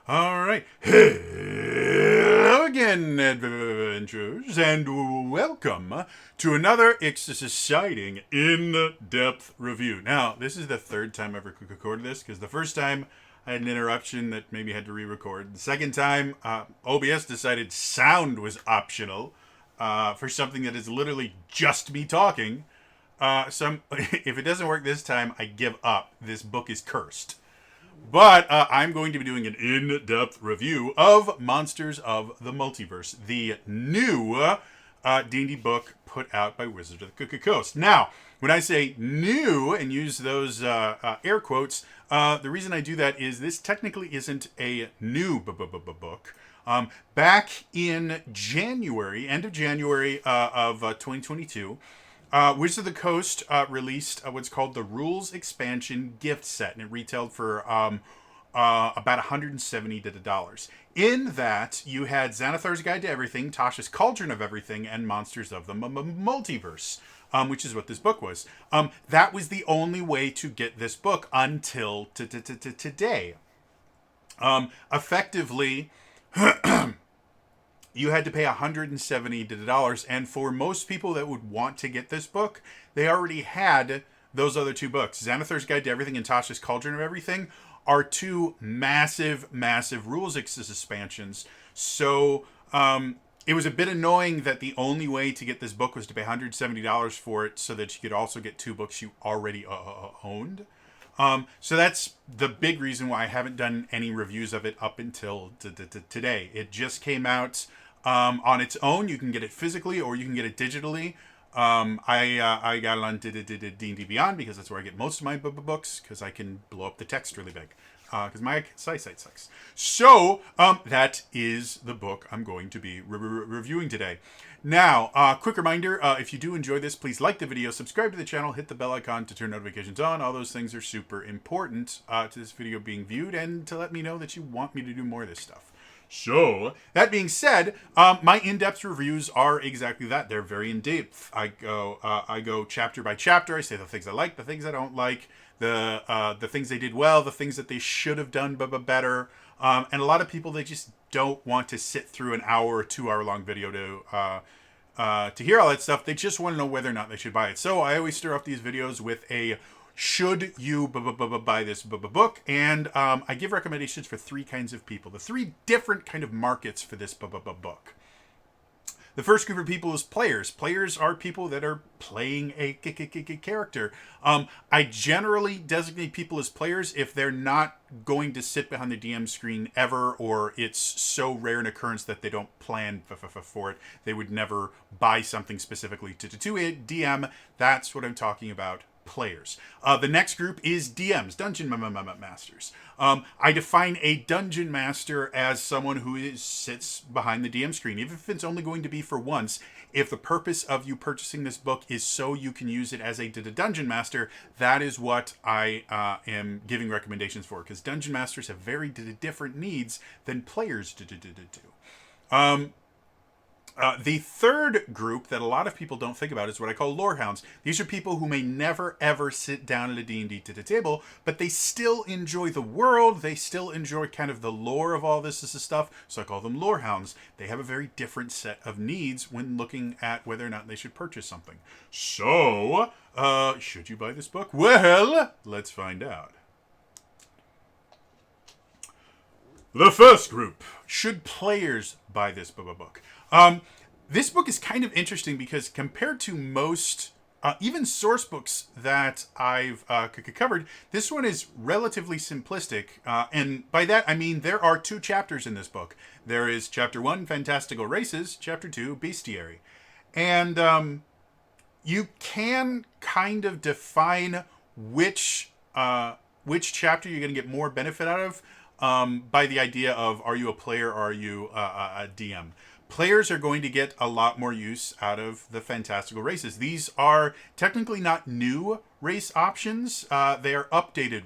All right. Hello again, adventurers, and welcome to another exciting in-depth review. Now, this is the third time I've recorded this, because the first time I had an interruption that maybe had to re-record. The second time, OBS decided sound was optional for something that is literally just me talking. If it doesn't work this time, I give up. This book is cursed. But I'm going to be doing an in-depth review of Monsters of the Multiverse, the new D&D book put out by Wizards of the Coast. Now, when I say new and use those air quotes, the reason I do that is this technically isn't a new book. Back in January, end of January of 2022, Wizards of the Coast released what's called the Rules Expansion Gift Set, and it retailed for about $170. In that, you had Xanathar's Guide to Everything, Tasha's Cauldron of Everything, and Monsters of the Multiverse, which is what this book was. That was the only way to get this book until today. Effectively, you had to pay $170, and for most people that would want to get this book, they already had those other two books. Xanathar's Guide to Everything and Tasha's Cauldron of Everything are two massive rules expansions. So it was a bit annoying that the only way to get this book was to pay $170 for it, so that you could also get two books you already owned. So that's the big reason why I haven't done any reviews of it up until today. It just came out on its own. You can get it physically or you can get it digitally. I got it on D&D Beyond because that's where I get most of my books, because I can blow up the text really big. Because my eyesight sucks. So, that is the book I'm going to be reviewing today. Now, quick reminder, if you do enjoy this, please like the video, subscribe to the channel, hit the bell icon to turn notifications on. All those things are super important to this video being viewed and to let me know that you want me to do more of this stuff. So, that being said, my in-depth reviews are exactly that. They're very in-depth. I go chapter by chapter. I say the things I like, the things I don't like, the things they did well, the things that they should have done better. And a lot of people, they just don't want to sit through an hour or 2 hour long video to hear all that stuff. They just want to know whether or not they should buy it. So I always start off these videos with a should you buy this book? And I give recommendations for three kinds of people. The three different kind of markets for this book. The first group of people is players. Players are people that are playing a character. I generally designate people as players if they're not going to sit behind the DM screen ever, or it's so rare an occurrence that they don't plan for it. They would never buy something specifically to a DM. That's what I'm talking about. Players. The next group is DMs, Dungeon Masters. I define a Dungeon Master as someone who sits behind the DM screen, even if it's only going to be for once. If the purpose of you purchasing this book is so you can use it as a Dungeon Master, that is what I am giving recommendations for, because Dungeon Masters have very different needs than players do. The third group that a lot of people don't think about is what I call lore hounds. These are people who may never ever sit down at a D&D table, but they still enjoy the world. They still enjoy kind of the lore of all this stuff. So I call them lore hounds. They have a very different set of needs when looking at whether or not they should purchase something. So, should you buy this book? Well, let's find out. The first group. Should players buy this book? This book is kind of interesting because compared to most, even source books that I've covered, this one is relatively simplistic. And by that, I mean there are 2 chapters in this book. There is Chapter 1, Fantastical Races, Chapter 2, Bestiary. And you can kind of define which chapter you're going to get more benefit out of by the idea of, are you a player or are you a DM? Players are going to get a lot more use out of the Fantastical Races. These are technically not new race options. They are updated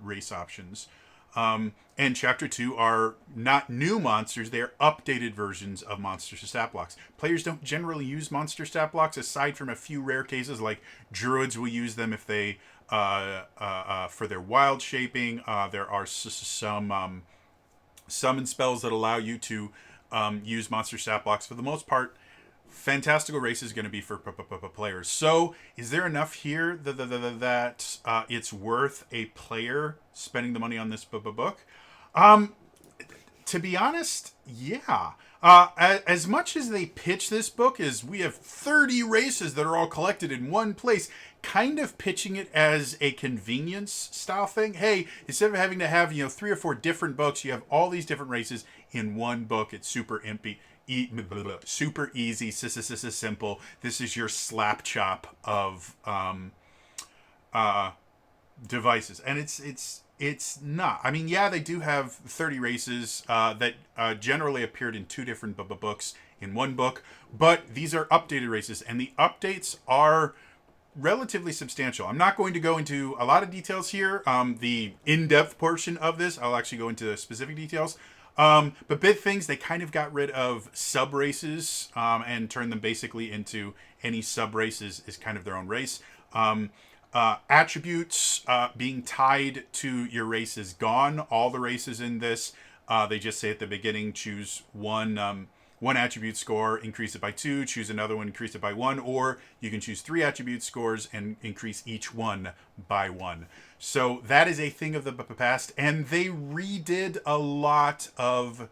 race options. And Chapter 2 are not new monsters. They are updated versions of monster stat blocks. Players don't generally use monster stat blocks, aside from a few rare cases, like druids will use them if they for their wild shaping. There are some summon spells that allow you to use monster stat blocks. For the most part, Fantastical race is going to be for players. So, is there enough here that it's worth a player spending the money on this book? To be honest, yeah. As much as they pitch this book as we have 30 races that are all collected in one place, kind of pitching it as a convenience style thing. Hey, instead of having to have 3 or 4 different books, you have all these different races in one book. It's super super easy, simple. This is your slap chop of devices, and it's not. I mean, yeah, they do have 30 races that generally appeared in 2 different books in one book, but these are updated races, and the updates are relatively substantial. I'm not going to go into a lot of details here. The in-depth portion of this, I'll actually go into specific details. But big things, they kind of got rid of sub races and turned them basically into any sub races is kind of their own race. Attributes being tied to your race is gone. All the races in this, they just say at the beginning, choose one attribute score, increase it by 2, choose another one, increase it by 1, or you can choose 3 attribute scores and increase each one by 1. So that is a thing of the past, and they redid a lot of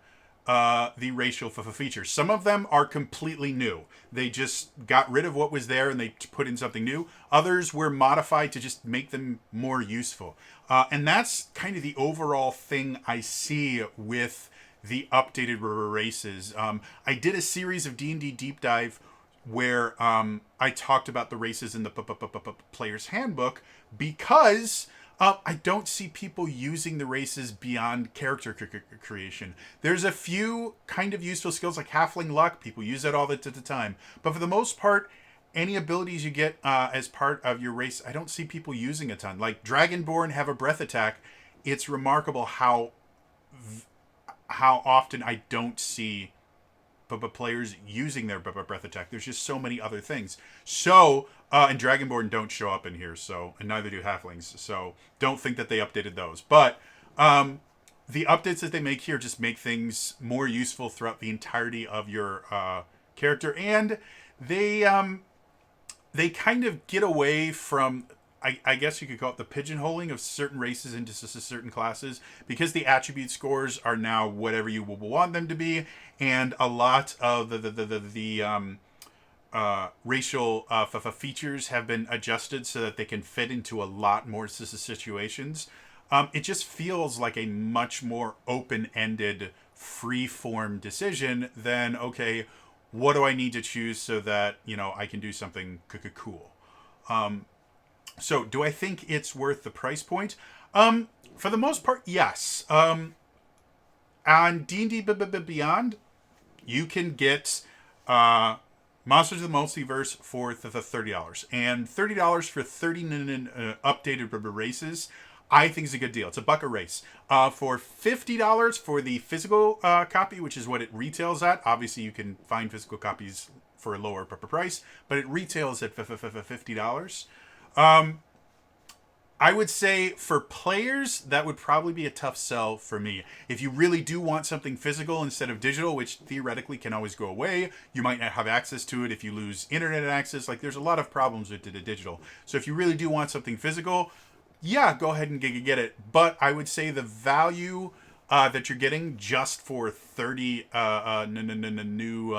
the racial features. Some of them are completely new. They just got rid of what was there and they put in something new. Others were modified to just make them more useful. And that's kind of the overall thing I see with the updated races. I did a series of D&D Deep Dive where I talked about the races in the Player's Handbook because I don't see people using the races beyond character creation. There's a few kind of useful skills like Halfling Luck. People use that all the time. But for the most part, any abilities you get as part of your race, I don't see people using a ton. Like Dragonborn have a breath attack. It's remarkable how often I don't see players using their breath attack. There's just so many other things. So, and Dragonborn don't show up in here, so, and neither do Halflings. So, don't think that they updated those. But the updates that they make here just make things more useful throughout the entirety of your character, and they kind of get away from, I guess you could call it the pigeonholing of certain races into certain classes, because the attribute scores are now whatever you will want them to be, and a lot of the racial features have been adjusted so that they can fit into a lot more situations. It just feels like a much more open-ended, free-form decision than, okay, what do I need to choose so that, I can do something cool. So, do I think it's worth the price point? For the most part, yes. On D&D Beyond, you can get Monsters of the Multiverse for the $30. And $30 for 30 updated races, I think is a good deal. It's $1 a race. For $50 for the physical copy, which is what it retails at. Obviously, you can find physical copies for a lower price, but it retails at $50. I would say for players, that would probably be a tough sell for me. If you really do want something physical instead of digital, which theoretically can always go away, you might not have access to it if you lose internet access. Like, there's a lot of problems with the digital. So if you really do want something physical, yeah, go ahead and get it. But I would say the value that you're getting just for 30 new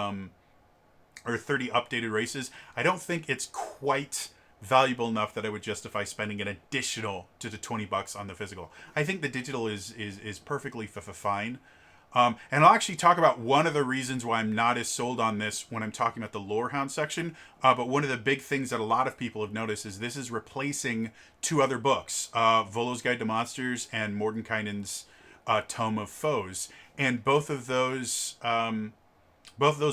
or 30 updated races, I don't think it's quite valuable enough that I would justify spending an additional to the $20 on the physical. I think the digital is perfectly fine. And I'll actually talk about one of the reasons why I'm not as sold on this when I'm talking about the Lorehound section. But one of the big things that a lot of people have noticed is this is replacing 2 other books, Volo's Guide to Monsters and Mordenkainen's Tome of Foes. And both of those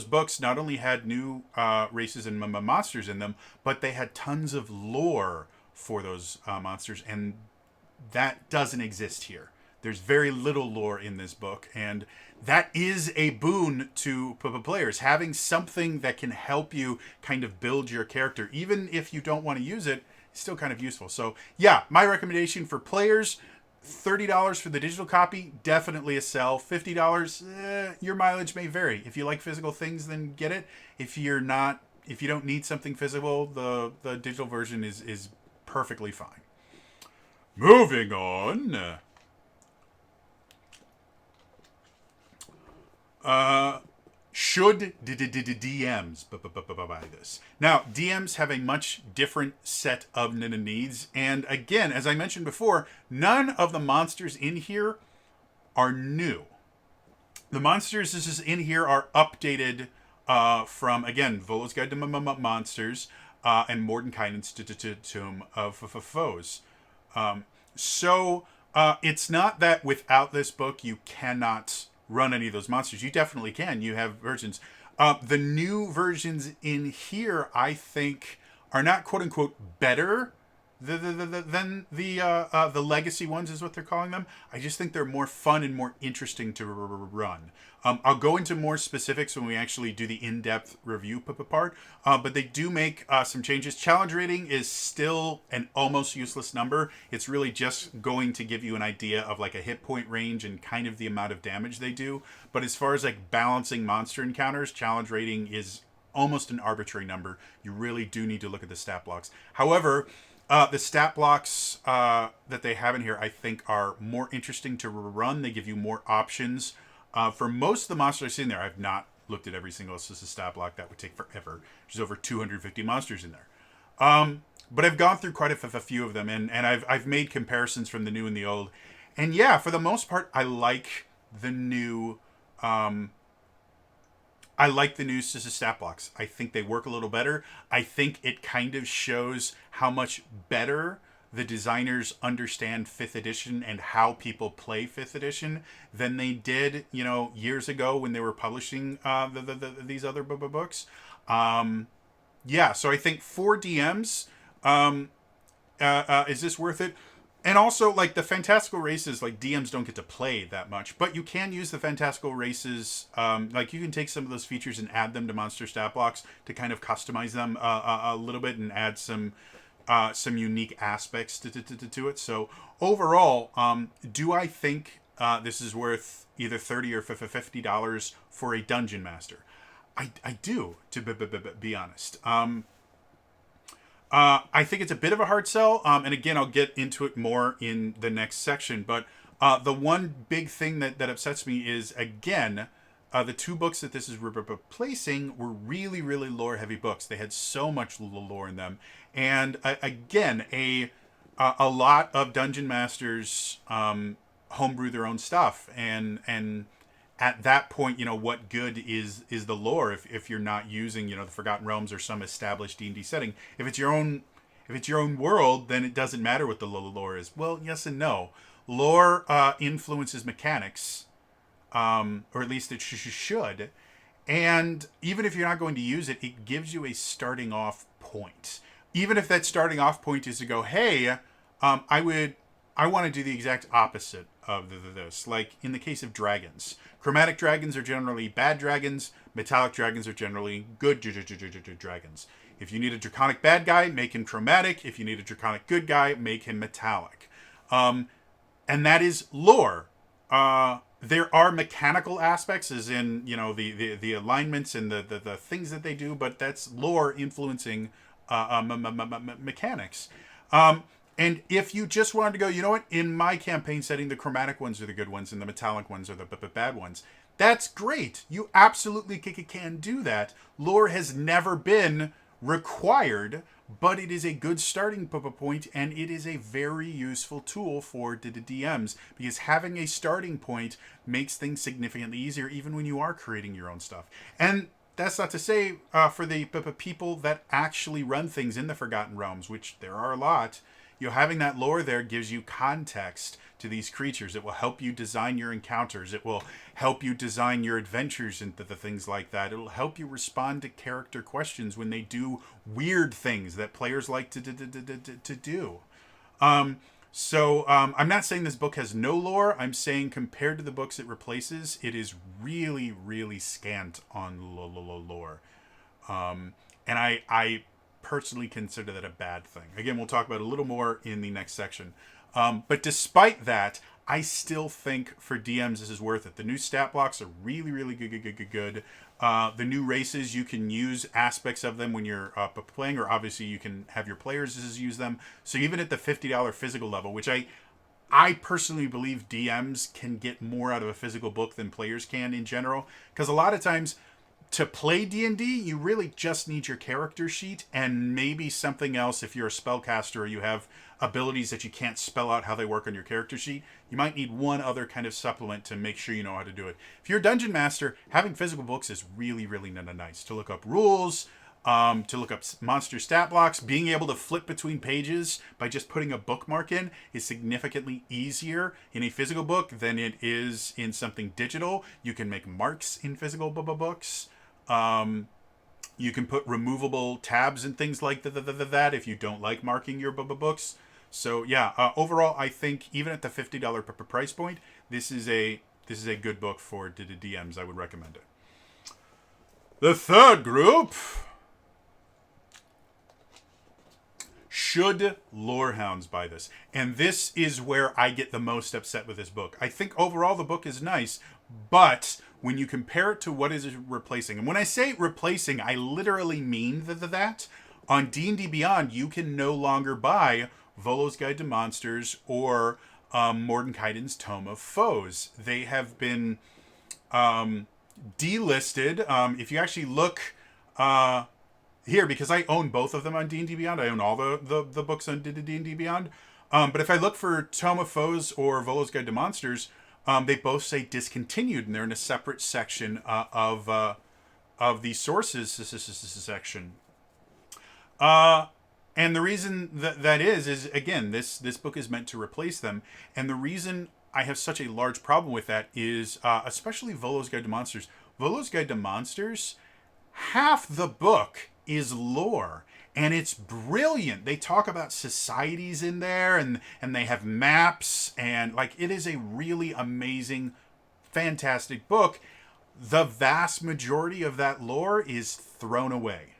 books not only had new races and monsters in them, but they had tons of lore for those monsters, and that doesn't exist here. There's very little lore in this book, and that is a boon to players. Having something that can help you kind of build your character, even if you don't want to use it, is still kind of useful. So, yeah, my recommendation for players, $30 for the digital copy, definitely a sell. $50, your mileage may vary. If you like physical things, then get it. If you don't need something physical, the digital version is perfectly fine. Moving on. Should DMs buy this? Now, DMs have a much different set of needs. And again, as I mentioned before, none of the monsters in here are new. The monsters this is in here are updated from, again, Volo's Guide to Monsters and Mordenkainen's Tomb of Foes. So it's not that without this book you cannot run any of those monsters. You definitely can. You have versions. The new versions in here, I think, are not quote unquote better than the legacy ones, is what they're calling them. I just think they're more fun and more interesting to run. I'll go into more specifics when we actually do the in-depth review part, but they do make some changes. Challenge rating is still an almost useless number. It's really just going to give you an idea of like a hit point range and kind of the amount of damage they do. But as far as like balancing monster encounters, challenge rating is almost an arbitrary number. You really do need to look at the stat blocks. However, the stat blocks that they have in here, I think, are more interesting to run. They give you more options. For most of the monsters I've seen there, I've not looked at every single stat block. That would take forever. There's over 250 monsters in there. But I've gone through quite a few of them, and I've made comparisons from the new and the old. And yeah, for the most part, I like the new stat blocks. I think they work a little better. I think it kind of shows how much better the designers understand 5th edition and how people play 5th edition than they did, years ago when they were publishing these other books. Yeah, so I think 4 DMs, is this worth it? And also, like, the Fantastical races, like, DMs don't get to play that much. But you can use the Fantastical races. Like, you can take some of those features and add them to monster stat blocks to kind of customize them a little bit and add some unique aspects to it. So, overall, do I think this is worth either $30 or $50 for a Dungeon Master? I do, to be honest. I think it's a bit of a hard sell, and again, I'll get into it more in the next section, but the one big thing that upsets me is, again, the 2 books that this is replacing were really, really lore-heavy books. They had so much lore in them, and again, a lot of Dungeon Masters homebrew their own stuff, and at that point, what good is the lore if you're not using, the Forgotten Realms or some established D&D setting? If it's your own world, then it doesn't matter what the lore is. Well, yes and no. Lore influences mechanics, or at least it should. And even if you're not going to use it, it gives you a starting off point. Even if that starting off point is to go, hey, I want to do the exact opposite of this. Like in the case of dragons. Chromatic dragons are generally bad dragons. Metallic dragons are generally good dragons. If you need a draconic bad guy, make him chromatic. If you need a draconic good guy, make him metallic. And that is lore. There are mechanical aspects, as in, the alignments and the things that they do, but that's lore influencing mechanics. And if you just wanted to go, you know what, in my campaign setting, the chromatic ones are the good ones and the metallic ones are the bad ones. That's great. You absolutely can do that. Lore has never been required, but it is a good starting point, and it is a very useful tool for DMs, because having a starting point makes things significantly easier, even when you are creating your own stuff. And that's not to say for the people that actually run things in the Forgotten Realms, which there are a lot, having that lore there gives you context to these creatures. It will help you design your encounters. It will help you design your adventures and the things like that. It will help you respond to character questions when they do weird things that players like to do. So I'm not saying this book has no lore. I'm saying compared to the books it replaces, it is really, really scant on lore. And I personally consider that a bad thing. Again, we'll talk about it a little more in the next section. But despite that, I still think for DMs this is worth it. The new stat blocks are really, really good. The new races, you can use aspects of them when you're playing, or obviously you can have your players use them. So even at the $50 physical level, which I personally believe DMs can get more out of a physical book than players can in general, because a lot of times to play D&D, you really just need your character sheet and maybe something else. If you're a spellcaster or you have abilities that you can't spell out how they work on your character sheet, you might need one other kind of supplement to make sure you know how to do it. If you're a dungeon master, having physical books is really, really nice. To look up rules, to look up monster stat blocks, being able to flip between pages by just putting a bookmark in is significantly easier in a physical book than it is in something digital. You can make marks in physical books. You can put removable tabs and things like that if you don't like marking your books. So yeah, overall, I think even at the $50 price point, this is a good book for DMs. I would recommend it. The third group. Should lore hounds buy this? And this is where I get the most upset with this book. I think overall the book is nice, but when you compare it to what is it replacing, and when I say replacing, I literally mean that on D&D Beyond, you can no longer buy Volo's Guide to Monsters or Mordenkainen's Tome of Foes. They have been delisted. If you actually look here, because I own both of them on D&D Beyond, I own all the books on D&D Beyond. But if I look for Tome of Foes or Volo's Guide to Monsters, they both say discontinued, and they're in a separate section of the sources section. And the reason that is again, this book is meant to replace them. And the reason I have such a large problem with that is, especially Volo's Guide to Monsters. Volo's Guide to Monsters, half the book is lore. And it's brilliant. They talk about societies in there, and they have maps, and like, it is a really amazing, fantastic book. The vast majority of that lore is thrown away.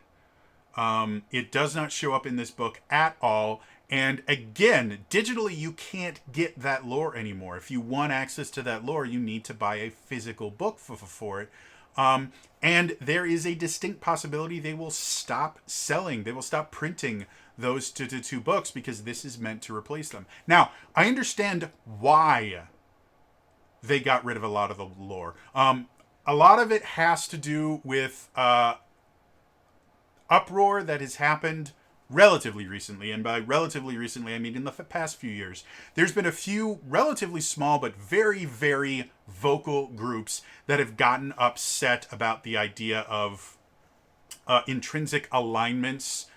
It does not show up in this book at all. And again, digitally, you can't get that lore anymore. If you want access to that lore, you need to buy a physical book for it. And there is a distinct possibility they will stop selling. They will stop printing those two books because this is meant to replace them. Now, I understand why they got rid of a lot of the lore. A lot of it has to do with uproar that has happened relatively recently. And by relatively recently, I mean in the past few years. There's been a few relatively small but very, very vocal groups that have gotten upset about the idea of intrinsic alignments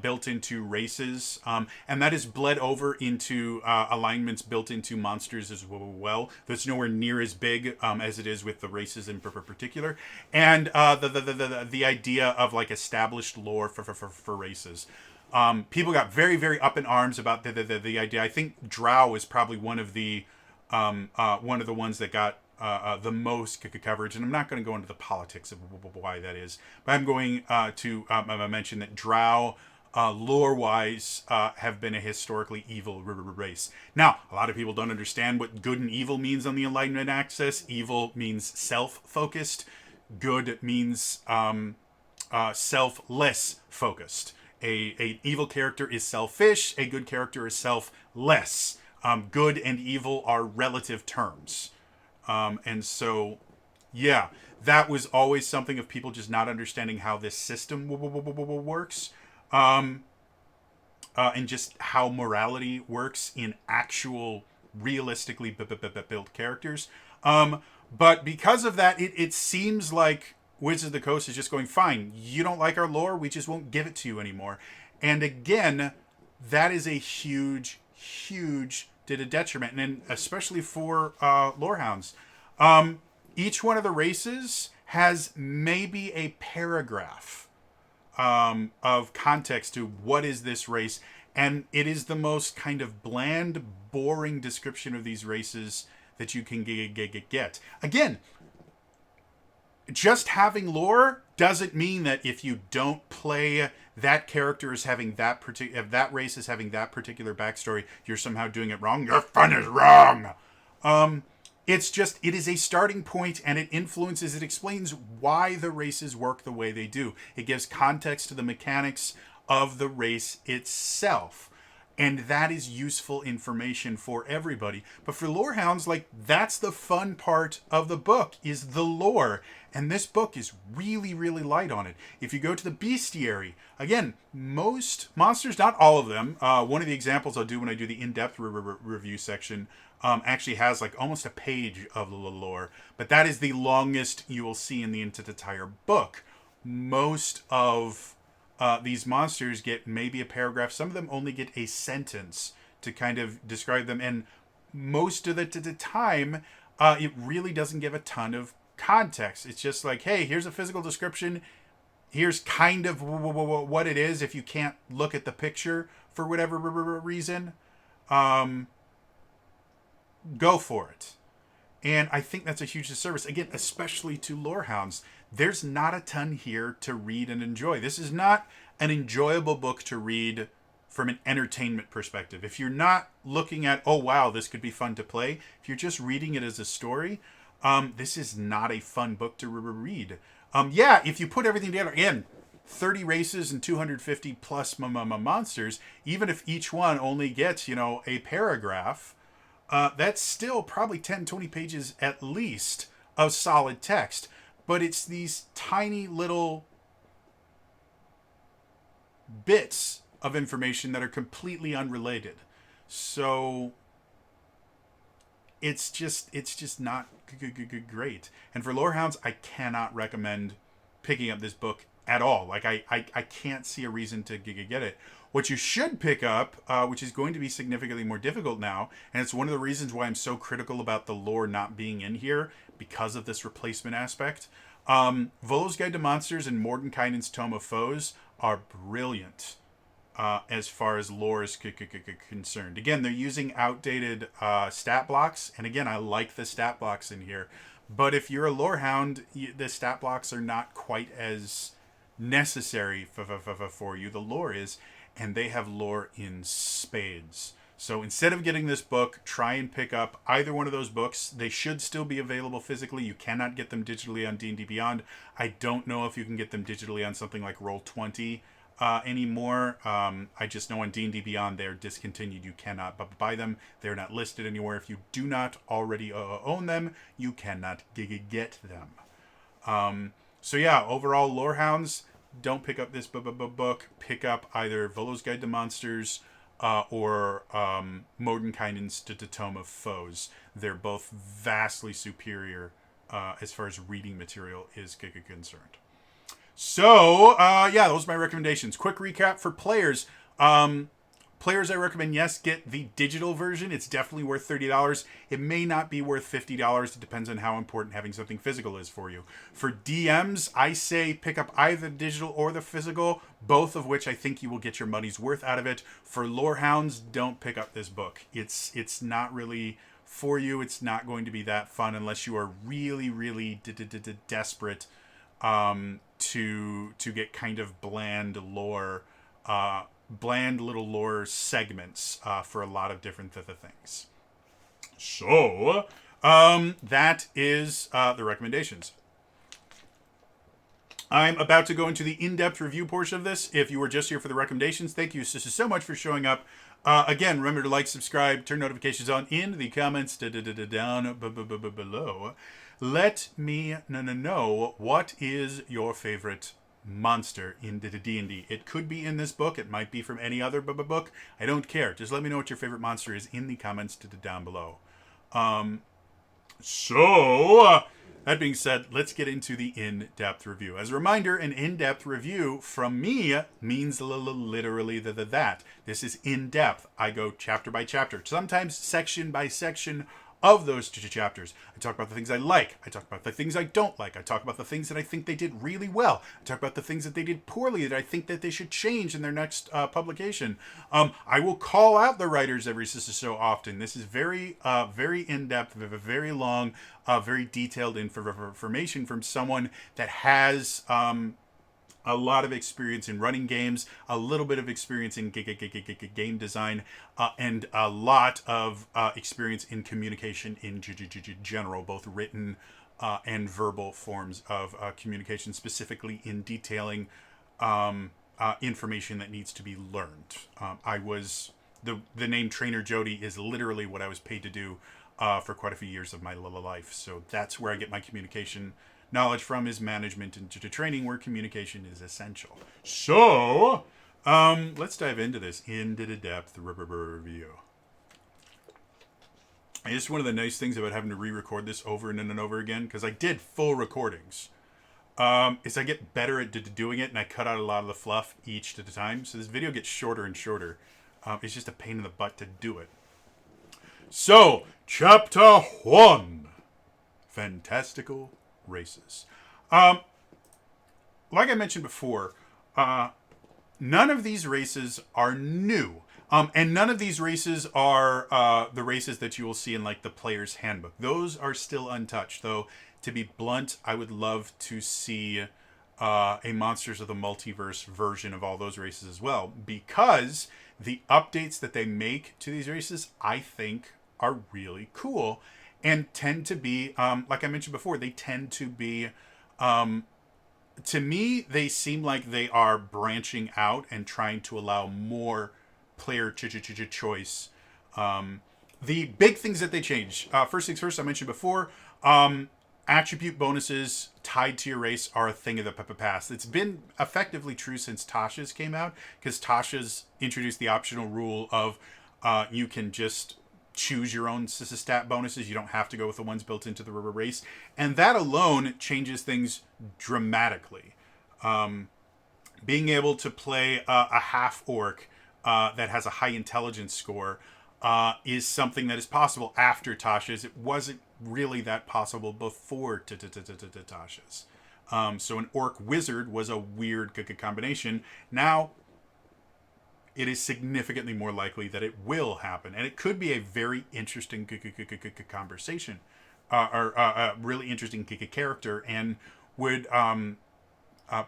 built into races. And that has bled over into alignments built into monsters as well. That's nowhere near as big as it is with the races in particular. And the idea of like established lore for races. People got very, very up in arms about the idea. I think Drow is probably one of the ones that got the most coverage, and I'm not going to go into the politics of why that is, but I'm going to mention that Drow, lore-wise, have been a historically evil race. Now, a lot of people don't understand what good and evil means on the alignment axis. Evil means self-focused. Good means selfless focused. A evil character is selfish. A good character is selfless. Good and evil are relative terms. And so, yeah, that was always something of people just not understanding how this system works. And just how morality works in actual realistically built characters. But because of that, it seems like Wizards of the Coast is just going, fine, you don't like our lore, we just won't give it to you anymore. And again, that is a huge detriment, and especially for lorehounds. Each one of the races has maybe a paragraph of context to what is this race, and it is the most kind of bland, boring description of these races that you can get. Again, just having lore doesn't mean that if you don't play that character is having if that race is having that particular backstory, you're somehow doing it wrong. Your fun is wrong. It is a starting point, and it influences, it explains why the races work the way they do. It gives context to the mechanics of the race itself. And that is useful information for everybody. But for lore hounds, like, that's the fun part of the book, is the lore. And this book is really, really light on it. If you go to the Bestiary, again, most monsters, not all of them, one of the examples I'll do when I do the in-depth review section actually has like almost a page of the lore. But that is the longest you will see in the entire book. Most of these monsters get maybe a paragraph. Some of them only get a sentence to kind of describe them. And most of the time, it really doesn't give a ton of context. It's just like, hey, here's a physical description. Here's kind of what it is if you can't look at the picture for whatever reason. Go for it. And I think that's a huge disservice. Again, especially to lorehounds. There's not a ton here to read and enjoy. This is not an enjoyable book to read from an entertainment perspective. If you're not looking at, oh wow, this could be fun to play. If you're just reading it as a story, this is not a fun book to read. Yeah, if you put everything together, again, 30 races and 250 plus monsters, even if each one only gets, a paragraph, that's still probably 10, 20 pages at least of solid text. But it's these tiny little bits of information that are completely unrelated. So it's just not great. And for lorehounds, I cannot recommend picking up this book at all. Like, I can't see a reason to get it. What you should pick up, which is going to be significantly more difficult now, and it's one of the reasons why I'm so critical about the lore not being in here, because of this replacement aspect. Volo's Guide to Monsters and Mordenkainen's Tome of Foes are brilliant as far as lore is concerned. Again, they're using outdated stat blocks, and again, I like the stat blocks in here. But if you're a lorehound, the stat blocks are not quite as necessary for you. The lore is, and they have lore in spades. So instead of getting this book, try and pick up either one of those books. They should still be available physically. You cannot get them digitally on D&D Beyond. I don't know if you can get them digitally on something like Roll20 anymore. I just know on D&D Beyond they're discontinued. You cannot buy them. They're not listed anywhere. If you do not already own them, you cannot get them. So yeah, overall, lorehounds, don't pick up this book. Pick up either Volo's Guide to Monsters or Mordenkainen's Tome of Foes. They're both vastly superior as far as reading material is concerned. So, yeah, those are my recommendations. Quick recap for players. Players, I recommend, yes, get the digital version. It's definitely worth $30. It may not be worth $50. It depends on how important having something physical is for you. For DMs, I say pick up either the digital or the physical, both of which I think you will get your money's worth out of it. For lorehounds, don't pick up this book. It's not really for you. It's not going to be that fun unless you are really, really desperate to get kind of bland lore, bland little lore segments for a lot of different things. So, that is the recommendations. I'm about to go into the in-depth review portion of this. If you were just here for the recommendations, thank you so much for showing up. Again, remember to like, subscribe, turn notifications on in the comments down below. Let me know what is your favorite monster in D&D. It could be in this book. It might be from any other book. I don't care. Just let me know what your favorite monster is in the comments down below. So, that being said, let's get into the in-depth review. As a reminder, an in-depth review from me means literally that. This is in-depth. I go chapter by chapter, sometimes section by section of those two chapters. I talk about the things I like. I talk about the things I don't like. I talk about the things that I think they did really well. I talk about the things that they did poorly that I think that they should change in their next publication. I will call out the writers every so often. This is very in-depth, very long, very detailed information from someone that has a lot of experience in running games, a little bit of experience in game design, and a lot of experience in communication in general, both written and verbal forms of communication, specifically in detailing information that needs to be learned. I was the name Trainer Jody is literally what I was paid to do for quite a few years of my life. So that's where I get my communication knowledge from, is management and training, where communication is essential. So let's dive into this into the depth review. And it's one of the nice things about having to re-record this over and over again, because I did full recordings. Is I get better at doing it, and I cut out a lot of the fluff each at a time. So this video gets shorter and shorter. It's just a pain in the butt to do it. So, Chapter 1. Fantastical Races. Like I mentioned before, none of these races are new. And none of these races are the races that you will see in like the player's handbook. Those are still untouched, though. To be blunt, I would love to see a Monsters of the Multiverse version of all those races as well, because the updates that they make to these races, I think, are really cool and tend to be, like I mentioned before, they tend to be, to me, they seem like they are branching out and trying to allow more player choice. The big things that they change, first things first, I mentioned before, attribute bonuses tied to your race are a thing of the past. It's been effectively true since Tasha's came out, because Tasha's introduced the optional rule of you can just choose your own stat bonuses. You don't have to go with the ones built into the race. And that alone changes things dramatically. Being able to play a half-orc that has a high intelligence score is something that is possible after Tasha's. It wasn't really that possible before Tasha's. So an orc wizard was a weird combination. Now it is significantly more likely that it will happen, and it could be a very interesting conversation, or a really interesting character, and would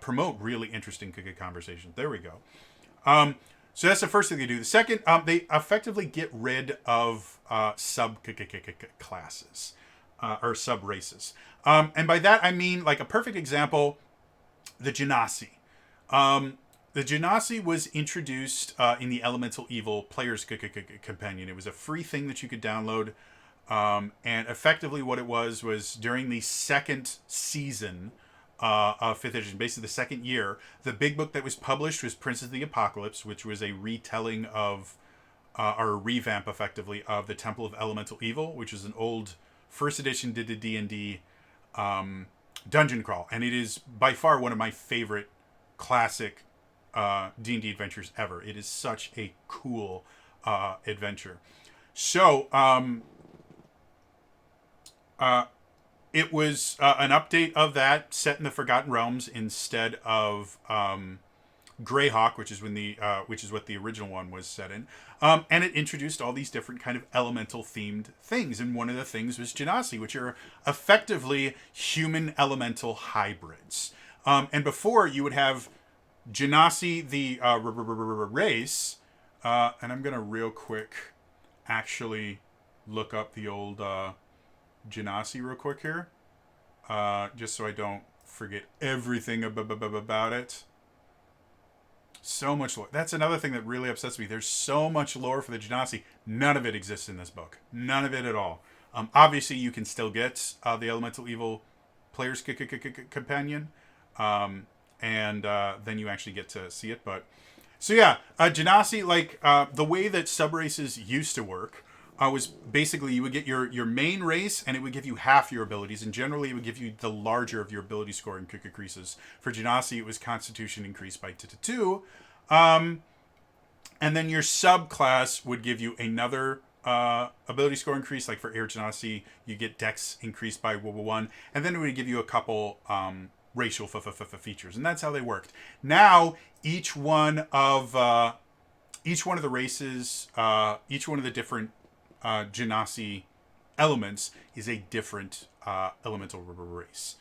promote really interesting conversations. There we go. So that's the first thing they do. The second, they effectively get rid of sub classes or sub races, and by that I mean, like, a perfect example, the Genasi. The Genasi was introduced in the Elemental Evil Player's Companion. It was a free thing that you could download, and effectively what it was during the second season of 5th edition, basically the second year, the big book that was published was Princes of the Apocalypse, which was a retelling of, or a revamp, effectively, of the Temple of Elemental Evil, which is an old first edition D&D dungeon crawl, and it is by far one of my favorite classic D&D adventures ever. It is such a cool adventure. So it was an update of that, set in the Forgotten Realms instead of Greyhawk, which is what the original one was set in. And it introduced all these different kind of elemental themed things, and one of the things was Genasi, which are effectively human elemental hybrids. And before, you would have Genasi, the race, and I'm gonna real quick actually look up the old Genasi real quick here, just so I don't forget everything about it. So much lore. That's another thing that really upsets me. There's so much lore for the Genasi. None of it exists in this book. None of it at all. Obviously, you can still get the Elemental Evil Player's Companion, and then you actually get to see it. But so yeah, Genasi, like the way that subraces used to work, was basically you would get your main race, and it would give you half your abilities, and generally it would give you the larger of your ability score increases. For Genasi, it was Constitution increased by 2, and then your subclass would give you another ability score increase. Like for Air Genasi, you get Dex increased by 1, and then it would give you a couple racial features, and that's how they worked. Now each one of the races, each one of the different Genasi elements is a different elemental race.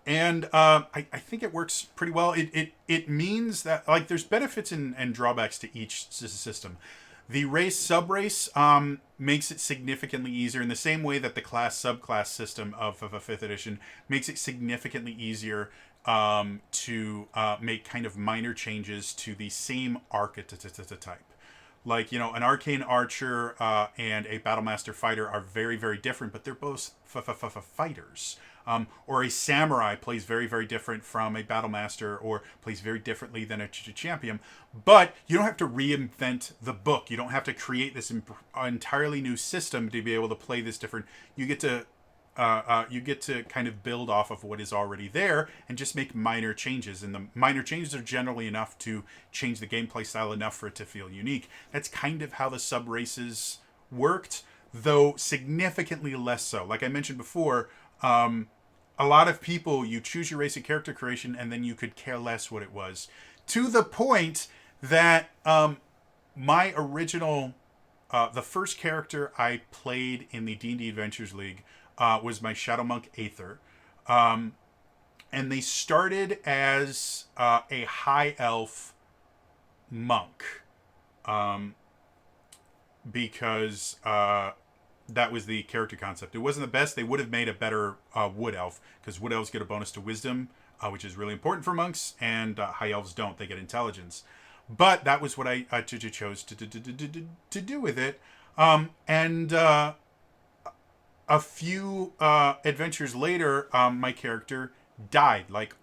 And I think it works pretty well. It means that, like, there's benefits and drawbacks to each system. The race sub-race makes it significantly easier in the same way that the class subclass system of a 5th edition makes it significantly easier to make kind of minor changes to the same archetype. Like, you know, an arcane archer and a battlemaster fighter are very, very different, but they're both fighters. Or a samurai plays very, very different from a battlemaster, or plays very differently than a champion. But you don't have to reinvent the book. You don't have to create this entirely new system to be able to play this different. You get to kind of build off of what is already there and just make minor changes. And the minor changes are generally enough to change the gameplay style enough for it to feel unique. That's kind of how the sub races worked, though significantly less so. Like I mentioned before, a lot of people, you choose your race at character creation and then you could care less what it was. To the point that my original, the first character I played in the D&D Adventures League was my Shadow Monk Aether. And they started as a high elf monk. Because that was the character concept. It wasn't the best. They would have made a better wood elf, because wood elves get a bonus to wisdom, which is really important for monks, and high elves don't. They get intelligence. But that was what I chose to do with it. And a few adventures later, my character died. Like,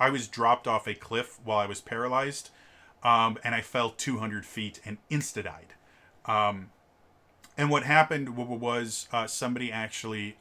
I was dropped off a cliff while I was paralyzed, and I fell 200 feet and insta-died. And what happened was somebody actually,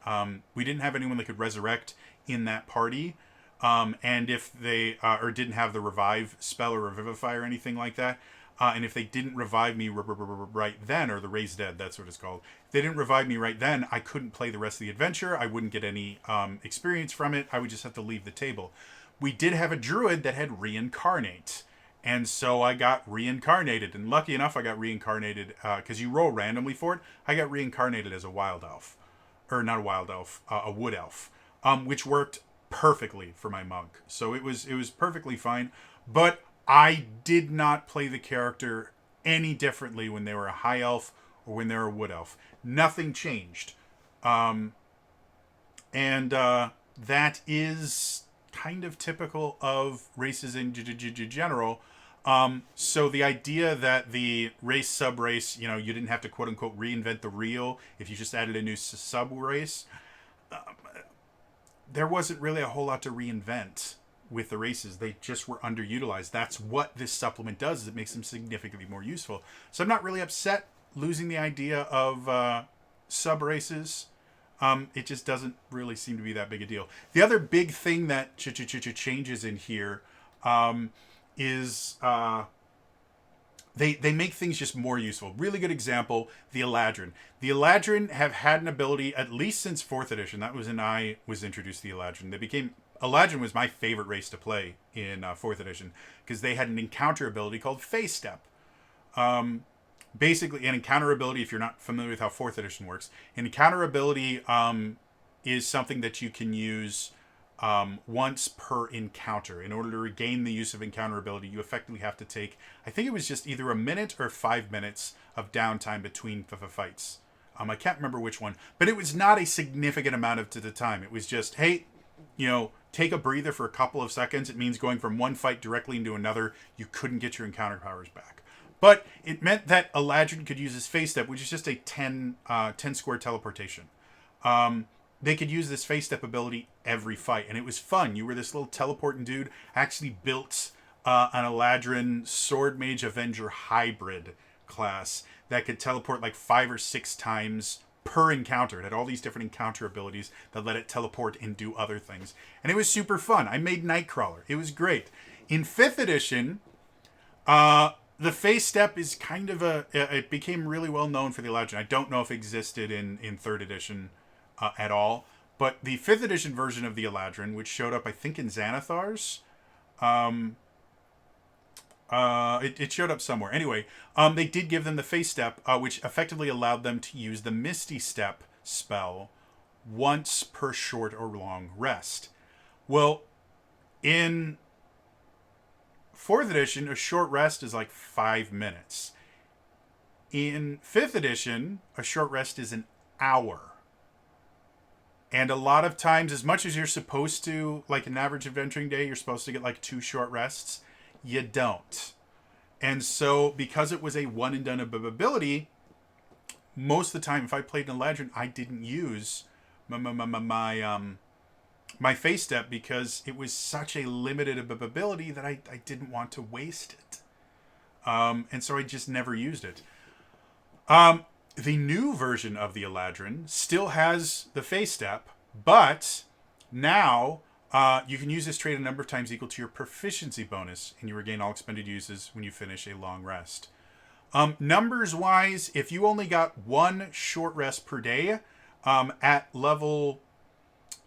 we didn't have anyone that could resurrect in that party. And if they, or didn't have the revive spell or revivify or anything like that, and if they didn't revive me right then, or the raise dead, that's what it's called. If they didn't revive me right then, I couldn't play the rest of the adventure. I wouldn't get any experience from it. I would just have to leave the table. We did have a druid that had reincarnate. And so I got reincarnated. And lucky enough, I got reincarnated, because you roll randomly for it. I got reincarnated as a wild elf. Or not a wild elf, a wood elf. Which worked perfectly for my monk. So it was perfectly fine. But I did not play the character any differently when they were a high elf or when they were a wood elf. Nothing changed. And that is kind of typical of races in general. So the idea that the race sub-race, you know, you didn't have to quote-unquote reinvent the wheel if you just added a new sub-race, there wasn't really a whole lot to reinvent with the races. They just were underutilized. That's what this supplement does, is it makes them significantly more useful. So I'm not really upset losing the idea of sub-races. It just doesn't really seem to be that big a deal. The other big thing that changes in here is they make things just more useful. Really good example, the Eladrin. The Eladrin have had an ability, at least since 4th edition. That was when I was introduced to the Eladrin. Eladrin was my favorite race to play in 4th edition, because they had an encounter ability called Phase Step. Basically, an encounter ability, if you're not familiar with how 4th edition works, an encounter ability is something that you can use once per encounter. In order to regain the use of encounter ability, you effectively have to take, I think it was just either a minute or 5 minutes of downtime between fights. I can't remember which one, but it was not a significant amount of the time. It was just, hey, you know, take a breather for a couple of seconds. It means going from one fight directly into another. You couldn't get your encounter powers back. But it meant that Eladrin could use his Phase Step, which is just a 10 square teleportation. They could use this Phase Step ability every fight, and it was fun. You were this little teleporting dude. I actually built an Eladrin Sword Mage Avenger hybrid class that could teleport like 5 or 6 times per encounter. It had all these different encounter abilities that let it teleport and do other things. And it was super fun. I made Nightcrawler. It was great. In 5th edition, the Phase Step is kind of it became really well known for the Eladrin. I don't know if it existed in 3rd edition at all. But the 5th edition version of the Eladrin, which showed up, I think, in Xanathar's, it showed up somewhere. Anyway, they did give them the Phase Step, which effectively allowed them to use the Misty Step spell once per short or long rest. Well, In 4th edition, a short rest is like 5 minutes. In 5th edition, a short rest is an hour. And a lot of times, as much as you're supposed to, like an average adventuring day, you're supposed to get like 2 short rests, you don't. And so, because it was a one and done ability, most of the time, if I played an Eladrin, I didn't use my face step because it was such a limited ability that I didn't want to waste it. And so I just never used it. The new version of the Eladrin still has the face step, but now you can use this trait a number of times equal to your proficiency bonus, and you regain all expended uses when you finish a long rest. Numbers wise, if you only got 1 short rest per day, at level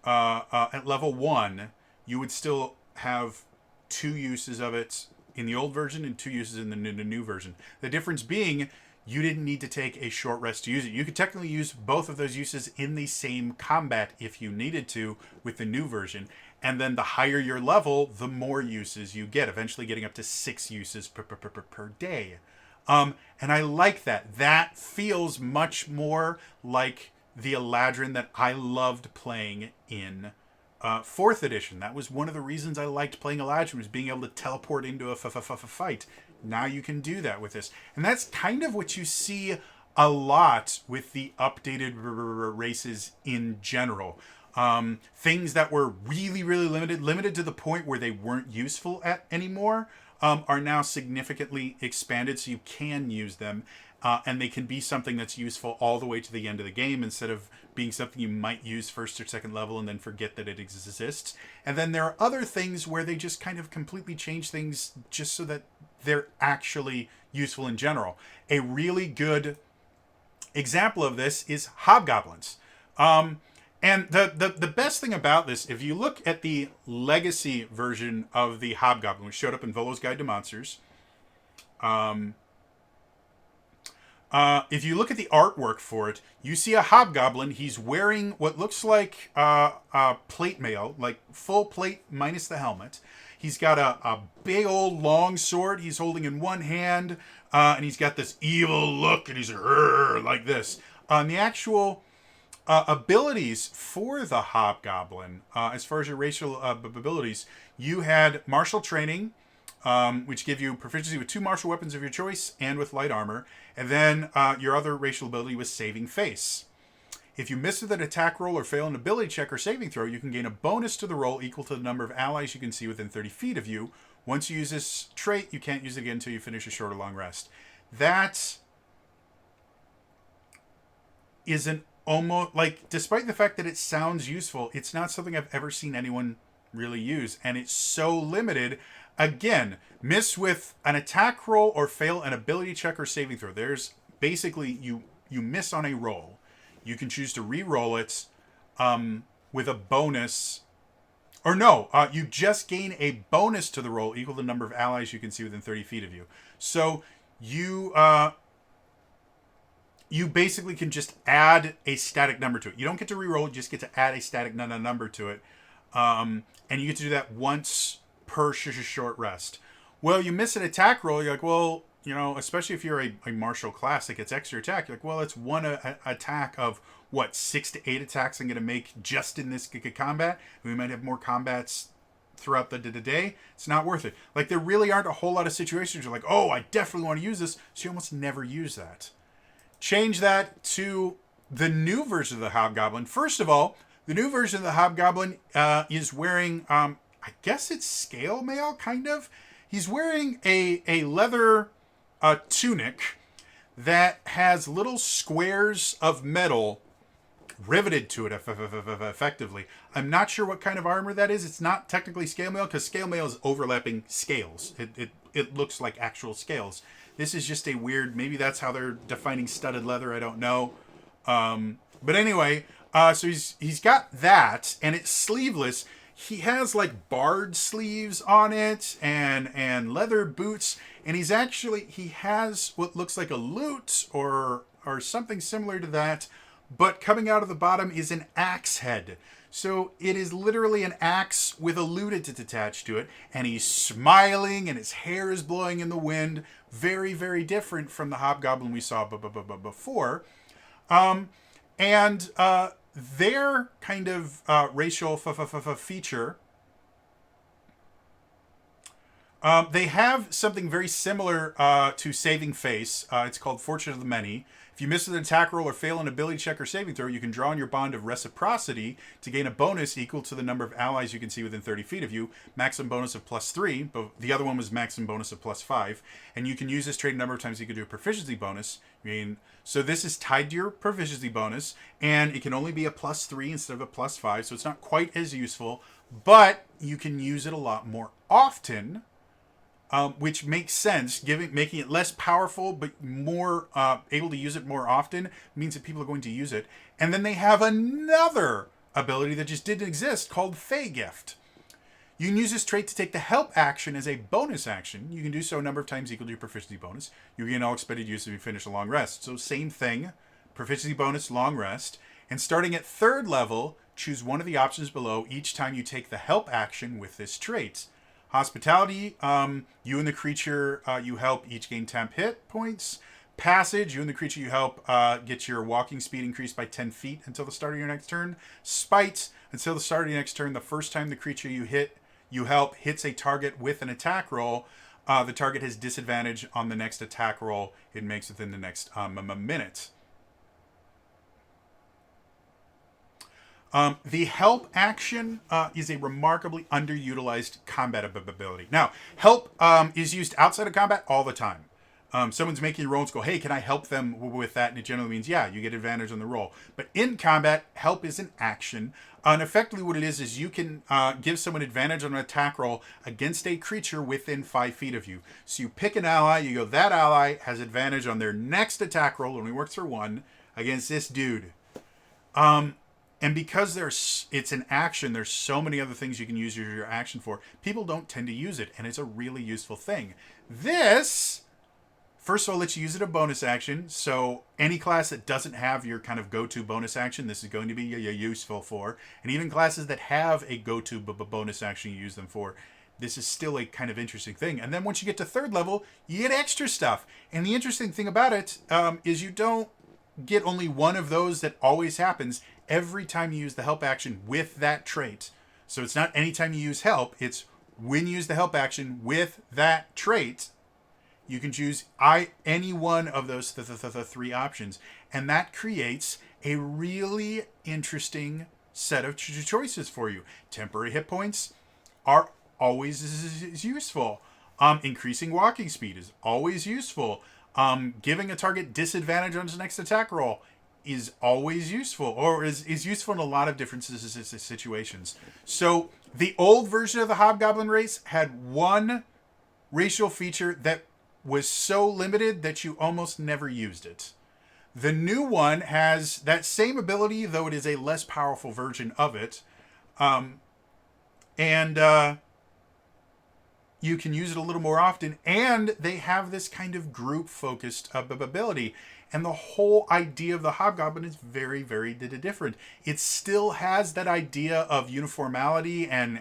1, you would still have 2 uses of it in the old version and 2 uses in the new version. The difference being, you didn't need to take a short rest to use it. You could technically use both of those uses in the same combat if you needed to with the new version. And then the higher your level, the more uses you get, eventually getting up to 6 uses per day. And I like that. That feels much more like the Eladrin that I loved playing in 4th edition. That was one of the reasons I liked playing Eladrin, was being able to teleport into a fight. Now you can do that with this. And that's kind of what you see a lot with the updated races in general. Things that were really, really limited to the point where they weren't useful anymore, are now significantly expanded so you can use them. And they can be something that's useful all the way to the end of the game instead of being something you might use 1st or 2nd level and then forget that it exists. And then there are other things where they just kind of completely change things just so that they're actually useful in general. A really good example of this is hobgoblins. And the best thing about this, if you look at the legacy version of the hobgoblin, which showed up in Volo's Guide to Monsters, if you look at the artwork for it, you see a hobgoblin. He's wearing what looks like plate mail, like full plate minus the helmet. He's got a big old long sword he's holding in one hand, and he's got this evil look, and he's like this. The actual abilities for the hobgoblin, as far as your racial abilities, you had martial training, which give you proficiency with 2 martial weapons of your choice and with light armor. And then your other racial ability was saving face. If you miss with an attack roll or fail an ability check or saving throw, you can gain a bonus to the roll equal to the number of allies you can see within 30 feet of you. Once you use this trait, you can't use it again until you finish a short or long rest. That is an almost, like, despite the fact that it sounds useful, it's not something I've ever seen anyone really use. And it's so limited. Again, miss with an attack roll or fail an ability check or saving throw. There's basically, you miss on a roll. You can choose to re-roll it with a bonus. Or no, you just gain a bonus to the roll equal to the number of allies you can see within 30 feet of you. So you basically can just add a static number to it. You don't get to re-roll, you just get to add a static number to it. And you get to do that once per short rest. Well, you miss an attack roll, you're like, well, you know, especially if you're a martial class that gets extra attack, you're like, well, it's one attack of, what, 6 to 8 attacks I'm going to make just in this combat. We might have more combats throughout the day. It's not worth it. Like, there really aren't a whole lot of situations you're like, oh, I definitely want to use this, so you almost never use that. Change that to the new version of the Hobgoblin. First of all, the new version of the Hobgoblin is wearing, I guess it's scale mail, kind of. He's wearing a leather tunic that has little squares of metal riveted to it effectively. I'm not sure what kind of armor that is. It's not technically scale mail because scale mail is overlapping scales. It looks like actual scales. This is just a weird, maybe that's how they're defining studded leather. I don't know. But anyway, so he's got that, and it's sleeveless. He has like barred sleeves on it and leather boots, and he has what looks like a lute or something similar to that, but coming out of the bottom is an axe head. So it is literally an axe with a lute attached to it, and he's smiling, and his hair is blowing in the wind. Very, very different from the hobgoblin we saw before. And their kind of racial feature, they have something very similar to Saving Face. It's called Fortune of the Many. If you miss an attack roll or fail an ability check or saving throw, you can draw on your bond of reciprocity to gain a bonus equal to the number of allies you can see within 30 feet of you. Maximum bonus of +3, but the other one was maximum bonus of +5. And you can use this trait a number of times. You can do a proficiency bonus. So this is tied to your proficiency bonus, and it can only be a +3 instead of a +5. So it's not quite as useful, but you can use it a lot more often. Which makes sense, making it less powerful but more able to use it more often means that people are going to use it. And then they have another ability that just didn't exist called Fey Gift. You can use this trait to take the help action as a bonus action. You can do so a number of times equal to your proficiency bonus. You gain all expended use if you finish a long rest. So same thing, proficiency bonus, long rest. And starting at 3rd level, choose one of the options below each time you take the help action with this trait. Hospitality, you and the creature you help each gain temp hit points. Passage, you and the creature you help get your walking speed increased by 10 feet until the start of your next turn. Spite, until the start of your next turn, the first time the creature you help hits a target with an attack roll, the target has disadvantage on the next attack roll it makes within the next minute. The help action is a remarkably underutilized combat ability. Now, help is used outside of combat all the time. Someone's making rolls, go, hey, can I help them with that? And it generally means, yeah, you get advantage on the roll. But in combat, help is an action. And effectively what it is you can give someone advantage on an attack roll against a creature within 5 feet of you. So you pick an ally, you go, that ally has advantage on their next attack roll, only works for one, against this dude. And because it's an action, there's so many other things you can use your action for. People don't tend to use it, and it's a really useful thing. This, first of all, lets you use it a bonus action. So any class that doesn't have your kind of go-to bonus action, this is going to be useful for. And even classes that have a go-to bonus action you use them for, this is still a kind of interesting thing. And then once you get to 3rd level, you get extra stuff. And the interesting thing about it is you don't get only one of those that always happens every time you use the help action with that trait. So it's not anytime you use help, it's when you use the help action with that trait, you can choose any one of those 3 options. And that creates a really interesting set of choices for you. Temporary hit points are always useful. Increasing walking speed is always useful. Giving a target disadvantage on its next attack roll is always useful, or is useful in a lot of different situations. So the old version of the Hobgoblin race had one racial feature that was so limited that you almost never used it. The new one has that same ability, though it is a less powerful version of it. And you can use it a little more often, and they have this kind of group-focused ability. And the whole idea of the Hobgoblin is very, very different. It still has that idea of uniformity and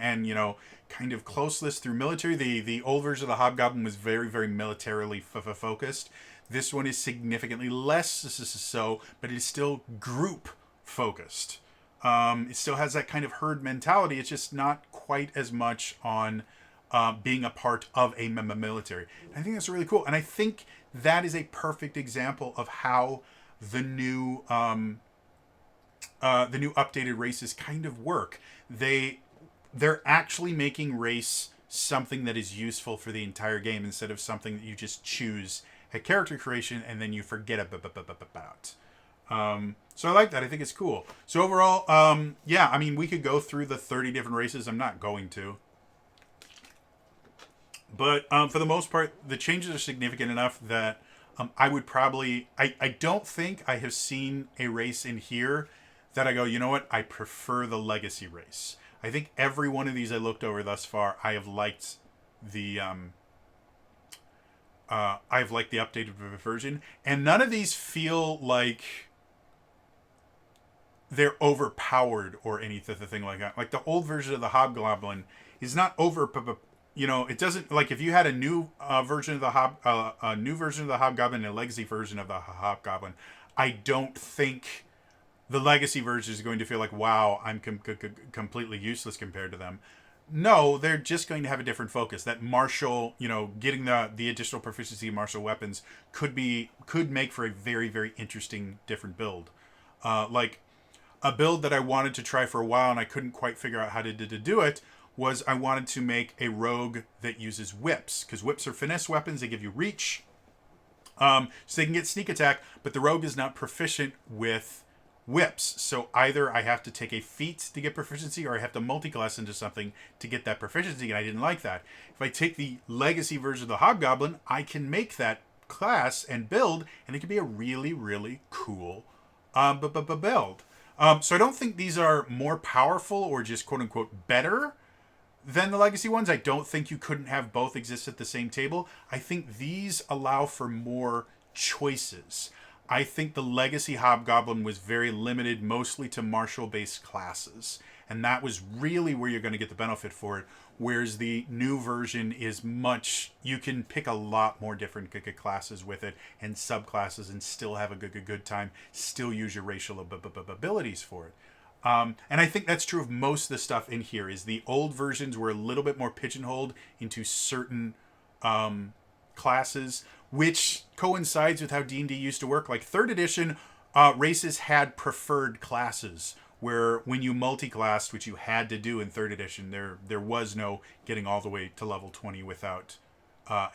kind of closeness through military. The old version of the Hobgoblin was very, very militarily focused. This one is significantly less so, but it is still group-focused. It still has that kind of herd mentality. It's just not quite as much on being a part of a military. And I think that's really cool. And I think that is a perfect example of how the new updated races kind of work. They're actually making race something that is useful for the entire game instead of something that you just choose at character creation and then you forget about. So I like that. I think it's cool. So overall, yeah, I mean, we could go through the 30 different races. I'm not going to. But for the most part, the changes are significant enough that I would probably... I don't think I have seen a race in here that I go, you know what, I prefer the Legacy race. I think every one of these I looked over thus far, I have liked the... I've liked the updated version. And none of these feel like they're overpowered or anything like that. Like the old version of the Hobgoblin is not you know, it doesn't, like if you had a new version of the Hobgoblin and a legacy version of the Hobgoblin, I don't think the legacy version is going to feel like, wow, I'm completely useless compared to them. No, they're just going to have a different focus. That martial, you know, getting the additional proficiency in martial weapons could make for a very, very interesting different build. Like a build that I wanted to try for a while and I couldn't quite figure out how to do it was I wanted to make a rogue that uses whips, because whips are finesse weapons. They give you reach, so they can get sneak attack, but the rogue is not proficient with whips. So either I have to take a feat to get proficiency or I have to multi-class into something to get that proficiency, and I didn't like that. If I take the legacy version of the Hobgoblin, I can make that class and build, and it can be a really, really cool build. So I don't think these are more powerful or just quote-unquote better than the legacy ones. I don't think you couldn't have both exist at the same table. I think these allow for more choices. I think the legacy Hobgoblin was very limited mostly to martial-based classes, and that was really where you're going to get the benefit for it, whereas the new version is you can pick a lot more different classes with it and subclasses and still have a good time, still use your racial abilities for it. And I think that's true of most of the stuff in here. Is the old versions were a little bit more pigeonholed into certain classes, which coincides with how D&D used to work. Like 3rd edition, races had preferred classes, where when you multi-classed, which you had to do in 3rd edition, there was no getting all the way to level 20 without,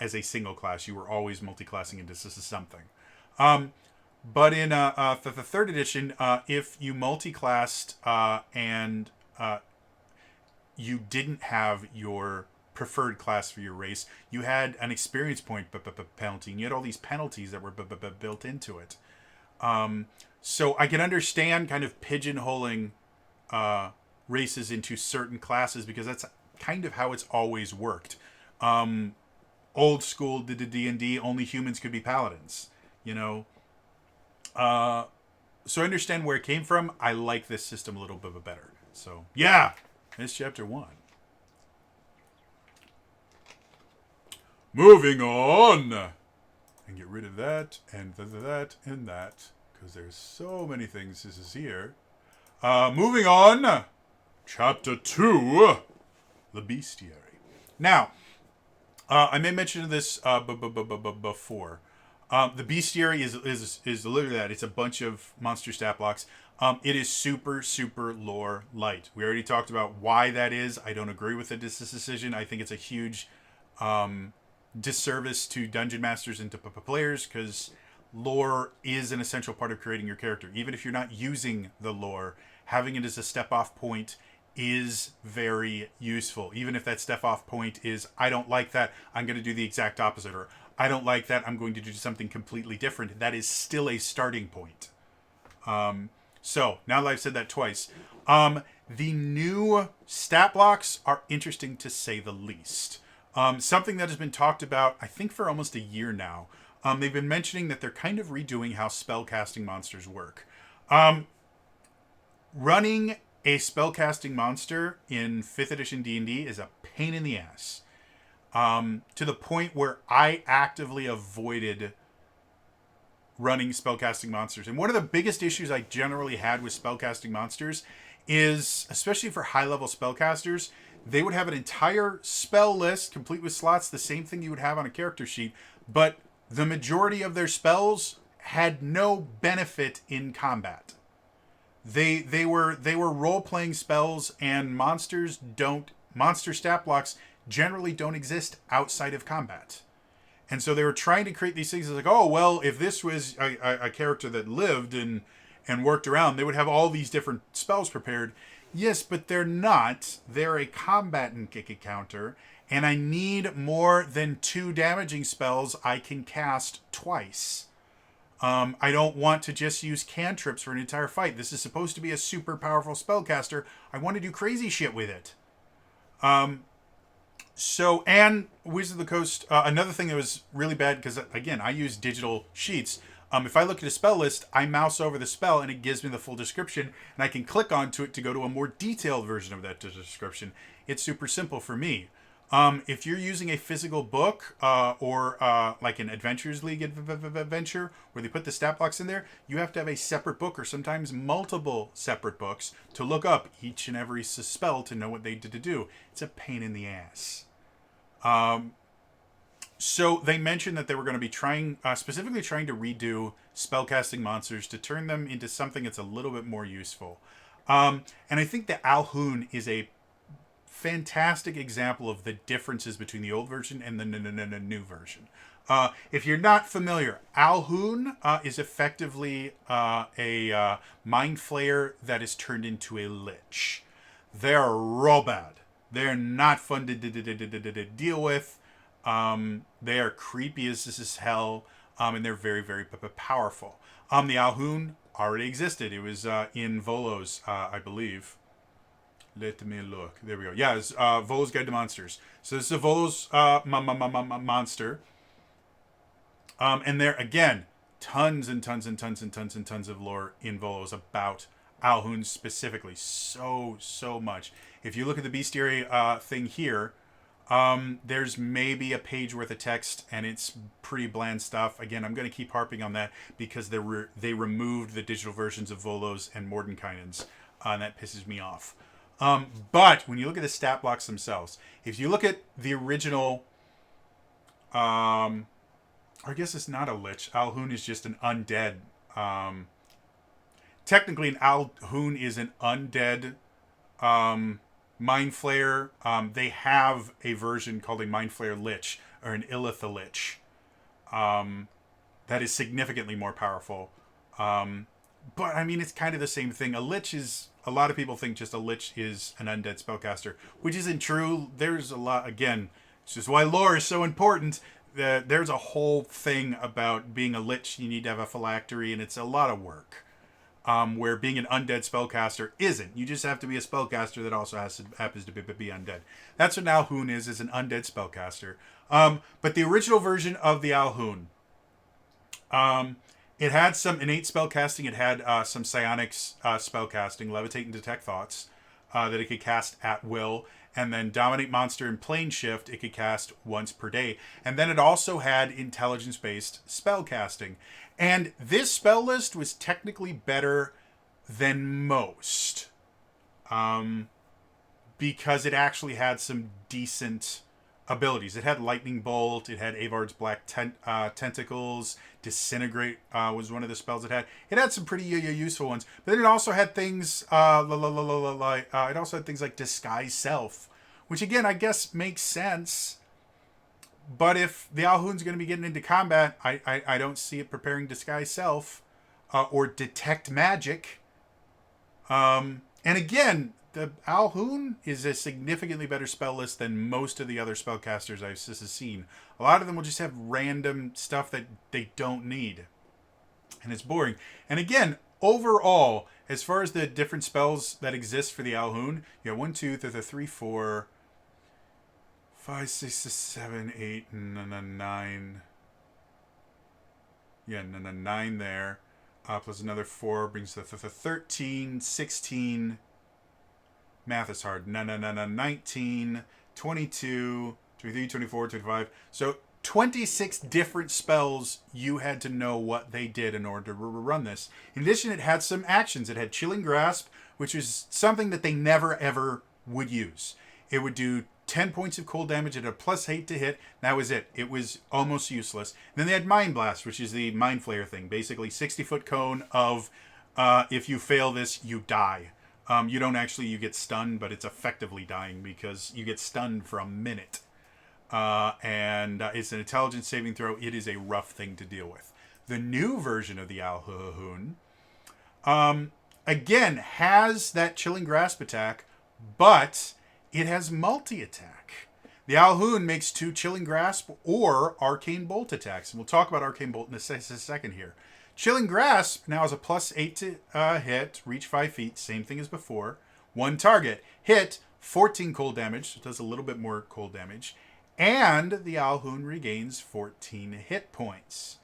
as a single class. You were always multi-classing into something. But in the 3rd edition, if you multi-classed and you didn't have your preferred class for your race, you had an experience point penalty, and you had all these penalties that were built into it. So I can understand kind of pigeonholing races into certain classes, because that's kind of how it's always worked. Old school D&D, only humans could be paladins, you know. So I understand where it came from. I like this system a little bit better. So yeah, it's chapter 1. Moving on, and get rid of that and that and that, because there's so many things this is here. Moving on, chapter 2, the Bestiary. Now, I may mention this before. The Bestiary is literally that. It's a bunch of monster stat blocks. It is super, super lore light. We already talked about why that is. I don't agree with this decision. I think it's a huge disservice to dungeon masters and to players, because lore is an essential part of creating your character. Even if you're not using the lore, having it as a step-off point is very useful. Even if that step-off point is, I don't like that, I'm going to do the exact opposite, or I don't like that, I'm going to do something completely different. That is still a starting point. So, now that I've said that twice, the new stat blocks are interesting to say the least. Something that has been talked about, I think, for almost a year now. They've been mentioning that they're kind of redoing how spellcasting monsters work. Running a spellcasting monster in 5th edition D&D is a pain in the ass. To the point where I actively avoided running spellcasting monsters. And one of the biggest issues I generally had with spellcasting monsters is, especially for high-level spellcasters, they would have an entire spell list complete with slots, the same thing you would have on a character sheet, but the majority of their spells had no benefit in combat. They were role-playing spells, and monster stat blocks generally don't exist outside of combat. And so they were trying to create these things like, oh, well, if this was a character that lived and worked around, they would have all these different spells prepared. Yes, but they're not. They're a combatant counter, and I need more than 2 damaging spells I can cast twice. I don't want to just use cantrips for an entire fight. This is supposed to be a super powerful spellcaster. I want to do crazy shit with it. So, and Wizards of the Coast, another thing that was really bad, because, again, I use digital sheets. If I look at a spell list, I mouse over the spell and it gives me the full description, and I can click onto it to go to a more detailed version of that description. It's super simple for me. If you're using a physical book or like an Adventures League adventure where they put the stat blocks in there, you have to have a separate book or sometimes multiple separate books to look up each and every spell to know what they did to do. It's a pain in the ass. So they mentioned that they were going to be specifically trying to redo spellcasting monsters to turn them into something that's a little bit more useful. And I think that Alhoun is a fantastic example of the differences between the old version and the new version. If you're not familiar, Alhoun is effectively a mind flayer that is turned into a lich. They're real bad. They're not fun to deal with. They are creepy as hell, and they're very, very powerful. The Alhoun already existed. It was in Volo's, I believe. Let me look. There we go. Yeah, it's Volo's Guide to Monsters. So this is a Volo's monster. And there, again, tons and tons and tons and tons and tons of lore in Volo's about Alhoun specifically. So much. If you look at the Bestiary thing here, there's maybe a page worth of text, and it's pretty bland stuff. Again, I'm going to keep harping on that because they removed the digital versions of Volo's and Mordenkainen's, and that pisses me off. But when you look at the stat blocks themselves, if you look at the original, I guess it's not a lich. Alhoun is just an undead. Technically, an Alhoun is an undead mind flayer. They have a version called a mind flayer lich or an Illitha lich that is significantly more powerful. But I mean, it's kind of the same thing. A lot of people think just a lich is an undead spellcaster, which isn't true. There's a lot, again, it's just why lore is so important. There's a whole thing about being a lich. You need to have a phylactery, and it's a lot of work. Where being an undead spellcaster isn't. You just have to be a spellcaster that also happens to be undead. That's what Alhoun is an undead spellcaster. But the original version of the Alhoun, it had some innate spellcasting. It had some psionics spellcasting, levitate and detect thoughts, that it could cast at will. And then dominate monster and plane shift, it could cast once per day. And then it also had intelligence-based spellcasting. And this spell list was technically better than most. Because it actually had some decent abilities. It had Lightning Bolt. It had Avard's Black Tentacles. Disintegrate was one of the spells it had. It had some pretty useful ones. But then it also had things it also had things like Disguise Self, which again I guess makes sense. But if the Alhoun's going to be getting into combat, I don't see it preparing Disguise Self or Detect Magic. And again, the Alhoun is a significantly better spell list than most of the other spellcasters I've seen. A lot of them will just have random stuff that they don't need. And it's boring. And again, overall, as far as the different spells that exist for the Alhoun, you have 1, 2, 3, 4, 5, 6, 7, 8, 9. Yeah, 9 there. Plus another 4 brings the 13, 16. Math is hard. 19, 22, 23, 24, 25. So 26 different spells you had to know what they did in order to run this. In addition, it had some actions. It had Chilling Grasp, which is something that they never ever would use. It would do 10 points of cold damage at a +8 to hit. That was it. It was almost useless. And then they had Mind Blast, which is the Mind Flayer thing. Basically, 60-foot cone of if you fail this, you die. You don't actually, you get stunned, but it's effectively dying because you get stunned for a minute. And it's an intelligence saving throw. It is a rough thing to deal with. The new version of the Alhoun, again, has that Chilling Grasp attack, but it has multi-attack. The Alhoun makes 2 Chilling Grasp or Arcane Bolt attacks. And we'll talk about Arcane Bolt in a second here. Chilling Grasp now has a +8 to hit, reach 5 feet, same thing as before. 1 target, hit, 14 cold damage, so it does a little bit more cold damage. And the Alhoun regains 14 hit points.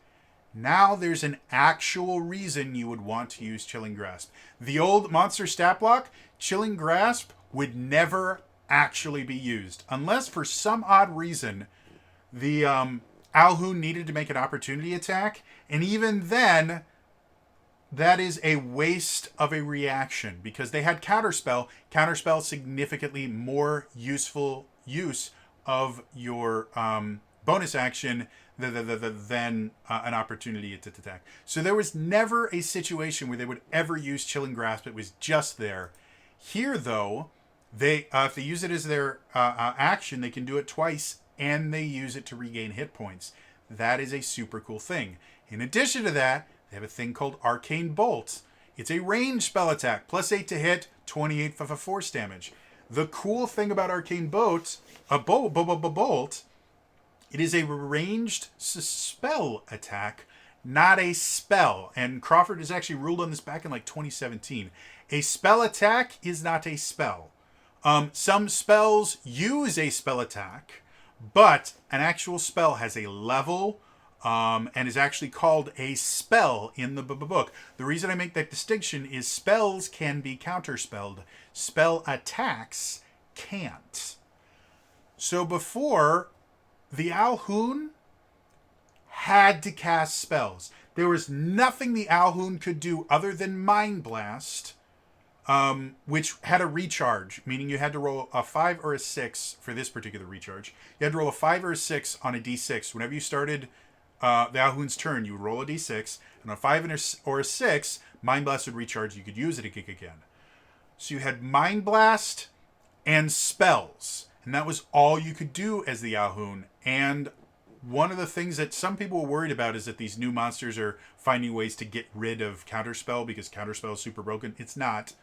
Now there's an actual reason you would want to use Chilling Grasp. The old monster stat block, Chilling Grasp would never actually be used. Unless for some odd reason, the Alhoun needed to make an opportunity attack. And even then, that is a waste of a reaction because they had Counterspell. Counterspell significantly more useful use of your bonus action than an opportunity to attack. So there was never a situation where they would ever use Chilling Grasp. It was just there. Here, though, they if they use it as their action, they can do it twice, and they use it to regain hit points. That is a super cool thing. In addition to that, they have a thing called Arcane Bolt. It's a ranged spell attack, +8 to hit, 28 for force damage. The cool thing about Arcane Bolt, it is a ranged spell attack, not a spell. And Crawford has actually ruled on this back in like 2017. A spell attack is not a spell. Some spells use a spell attack, but an actual spell has a level and is actually called a spell in the book. The reason I make that distinction is spells can be counterspelled. Spell attacks can't. So before, the Alhoun had to cast spells. There was nothing the Alhoun could do other than Mind Blast, which had a recharge, meaning you had to roll a 5 or a 6 for this particular recharge. You had to roll a 5 or a 6 on a d6. Whenever you started the Alhoun's turn, you would roll a d6, and on a 5 or a 6, Mind Blast would recharge. You could use it again. So you had Mind Blast and spells, and that was all you could do as the Alhoun. And one of the things that some people were worried about is that these new monsters are finding ways to get rid of Counterspell because Counterspell is super broken. It's not.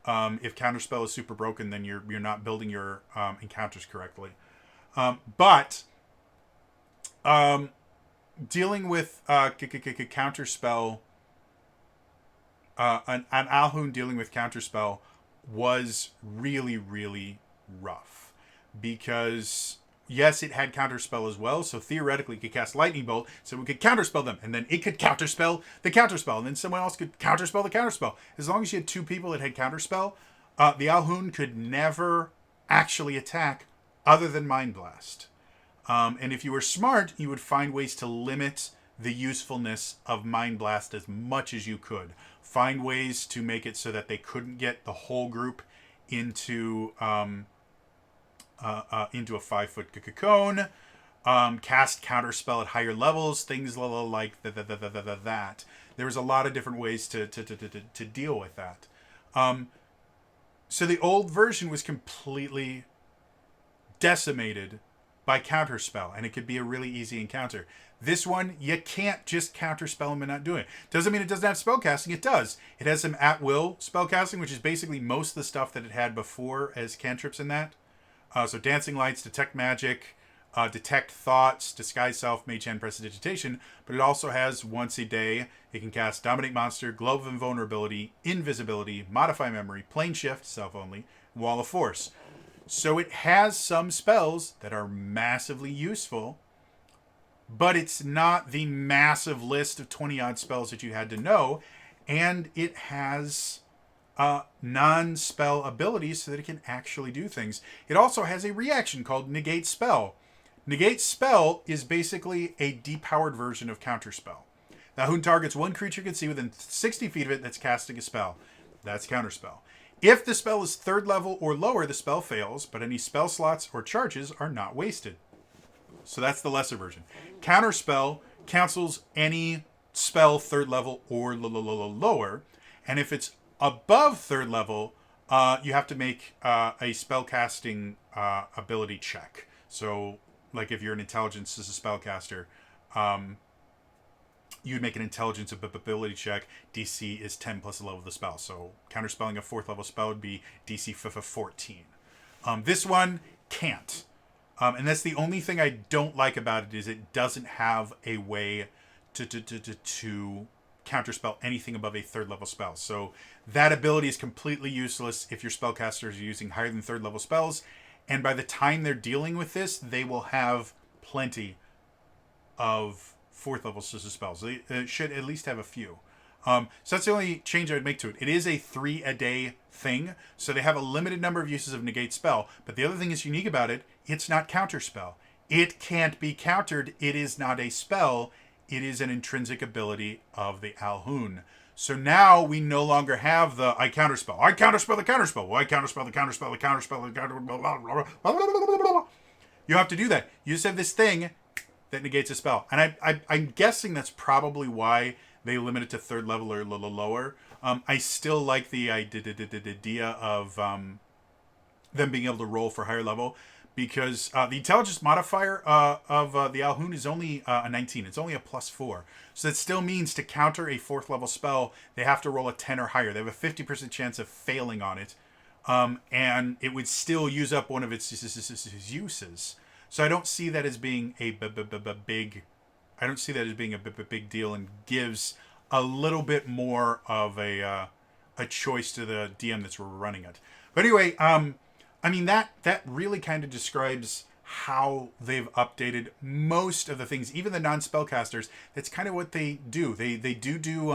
If Counterspell is super broken, then you're not building your encounters correctly. But dealing with Counterspell, an Alhoun dealing with Counterspell was really, really rough. Because, yes, it had Counterspell as well, so theoretically it could cast Lightning Bolt, so we could Counterspell them, and then it could Counterspell the Counterspell, and then someone else could Counterspell the Counterspell. As long as you had two people that had Counterspell, the Alhoun could never actually attack other than Mind Blast. And if you were smart, you would find ways to limit the usefulness of Mind Blast as much as you could. Find ways to make it so that they couldn't get the whole group into a 5-foot cone, cast Counterspell at higher levels, things like that. There was a lot of different ways to deal with that. So the old version was completely decimated by Counterspell, and it could be a really easy encounter. This one, you can't just Counterspell them and not do it. Doesn't mean it doesn't have spellcasting. It does. It has some at-will spellcasting, which is basically most of the stuff that it had before as cantrips in that. So Dancing Lights, Detect Magic, Detect Thoughts, Disguise Self, Mage Hand, Prestidigitation. But it also has once a day. It can cast Dominate Monster, Glove of Invulnerability, Invisibility, Modify Memory, Plane Shift, Self Only, Wall of Force. So it has some spells that are massively useful, but it's not the massive list of 20-odd spells that you had to know. And it has non-spell abilities so that it can actually do things. It also has a reaction called Negate Spell. Negate Spell is basically a depowered version of Counterspell. The Alhoun targets one creature you can see within 60 feet of it that's casting a spell. That's Counterspell. If the spell is 3rd level or lower, the spell fails, but any spell slots or charges are not wasted. So that's the lesser version. Counterspell cancels any spell 3rd level or lower, and if it's above 3rd level, you have to make a spellcasting ability check. So, like if you're an intelligence as a spellcaster, you'd make an intelligence ability check. DC is 10 plus the level of the spell. So, counterspelling a 4th level spell would be DC 14. This one can't. And that's the only thing I don't like about it is it doesn't have a way to counterspell anything above a 3rd level spell. So that ability is completely useless if your spellcasters are using higher than 3rd level spells. And by the time they're dealing with this, they will have plenty of fourth level scissor spells. They should at least have a few. So that's the only change I would make to it. It is a 3-a-day thing, so they have a limited number of uses of negate spell. But the other thing that's unique about it, it's not counterspell. It can't be countered. It is not a spell. It is an intrinsic ability of the Alhoun. So now we no longer have the I counterspell. I counterspell the counterspell. Well, I counterspell the counterspell, the counterspell, the counterspell. You have to do that. You just have this thing that negates a spell. And I'm guessing that's probably why they limit it to third level or lower. I still like the idea of them being able to roll for higher level, because the intelligence modifier of the Alhoun is only a 19. It's only a +4. So that still means to counter a fourth level spell, they have to roll a 10 or higher. They have a 50% chance of failing on it. And it would still use up one of its uses. So I don't see that as being a big... I don't see that as being a big deal, and gives a little bit more of a choice to the DM that's running it. But anyway, I mean, that really kind of describes how they've updated most of the things, even the non-spellcasters. That's kind of what they do. They do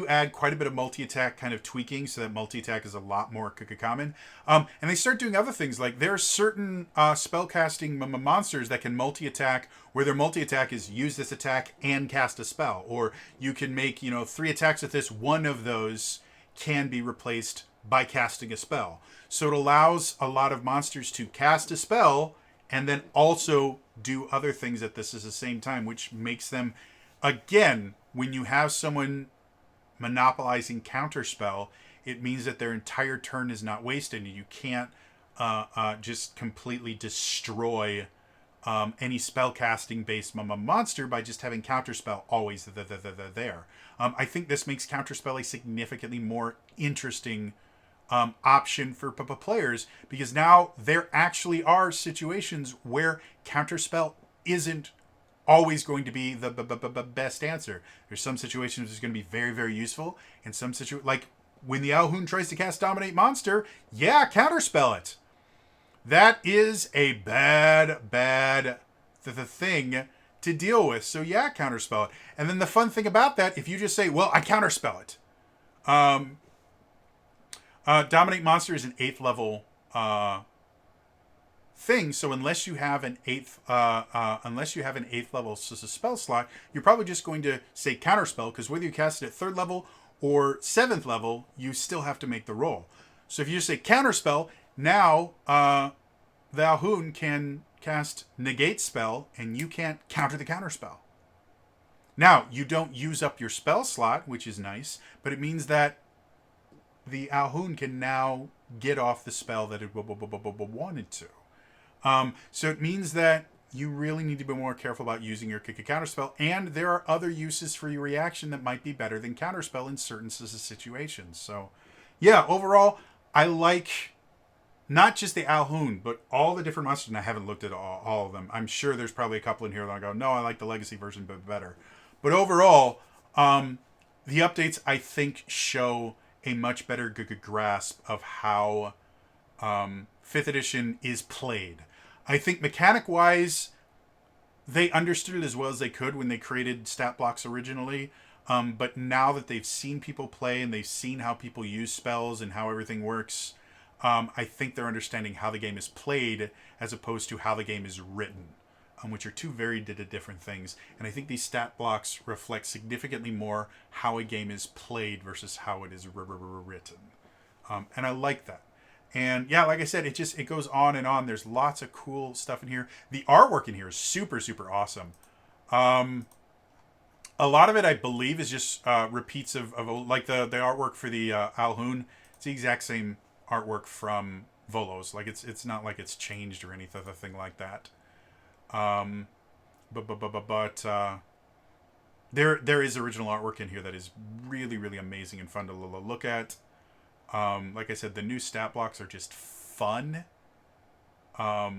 add quite a bit of multi-attack kind of tweaking, so that multi-attack is a lot more common. And they start doing other things, like there are certain spellcasting monsters that can multi-attack, where their multi-attack is use this attack and cast a spell. Or you can make, 3 attacks with this. One of those can be replaced by casting a spell. So it allows a lot of monsters to cast a spell and then also do other things at this at the same time, which makes them, again, when you have someone monopolizing counterspell, it means that their entire turn is not wasted, and you can't just completely destroy any spellcasting based monster by just having counterspell always there. I think this makes counterspell a significantly more interesting option for players, because now there actually are situations where counterspell isn't always going to be the best answer. There's some situations it's going to be very, very useful, and some like when the Alhoun tries to cast Dominate Monster, counterspell it. That is a bad thing to deal with. So counterspell it. And then the fun thing about that, if you just say, well, I counterspell it. Dominate Monster is an 8th level thing, so unless you have an 8th level spell slot, you're probably just going to say counterspell, because whether you cast it at 3rd level or 7th level, you still have to make the roll. So if you just say counterspell, now the Alhoun can cast negate spell, and you can't counter the counterspell. Now, you don't use up your spell slot, which is nice, but it means that the Alhoun can now get off the spell that it wanted to. So it means that you really need to be more careful about using your counterspell, and there are other uses for your reaction that might be better than counterspell in certain situations. So, overall, I like not just the Alhoun, but all the different monsters, and I haven't looked at all of them. I'm sure there's probably a couple in here that I go, no, I like the Legacy version but better. But overall, the updates, I think, show a much better grasp of how 5th edition is played. I think mechanic-wise, they understood it as well as they could when they created stat blocks originally. But now that they've seen people play and they've seen how people use spells and how everything works, I think they're understanding how the game is played as opposed to how the game is written, which are two very different things. And I think these stat blocks reflect significantly more how a game is played versus how it is written. And I like that. And like I said, it goes on and on. There's lots of cool stuff in here. The artwork in here is super, super awesome. A lot of it, I believe, is just repeats of like the artwork for the Alhoun. It's the exact same artwork from Volos. Like it's not like it's changed or anything like that. But there is original artwork in here that is really, really amazing and fun to look at. Like I said, the new stat blocks are just fun. I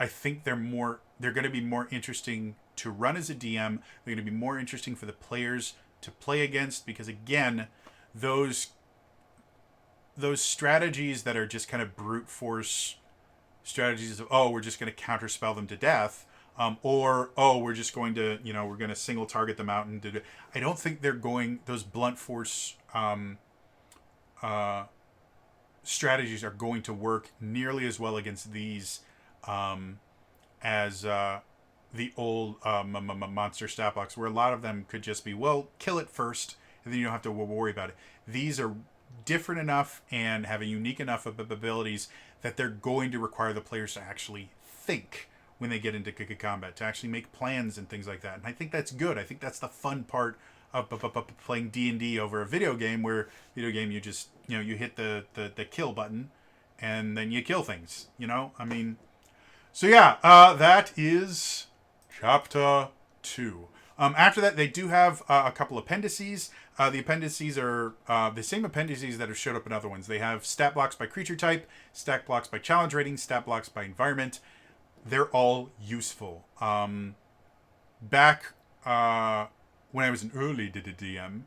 think they're going to be more interesting to run as a DM. They're going to be more interesting for the players to play against, because again, those strategies that are just kind of brute force strategies of, oh, we're just going to counterspell them to death, or oh, we're just going to, we're going to single target them out and do. I don't think they're going. Those blunt force strategies are going to work nearly as well against these as the old monster stat blocks, where a lot of them could just be, well, kill it first, and then you don't have to worry about it. These are different enough and have a unique enough of abilities that they're going to require the players to actually think when they get into combat, to actually make plans and things like that. And I think that's good. I think that's the fun part of playing D&D over a video game, where video game you just, you hit the kill button and then you kill things, I mean, so yeah, that is chapter 2. After that, they do have a couple appendices. The appendices are the same appendices that have showed up in other ones. They have stat blocks by creature type, stat blocks by challenge rating, stat blocks by environment. They're all useful. Back when I was an early DM,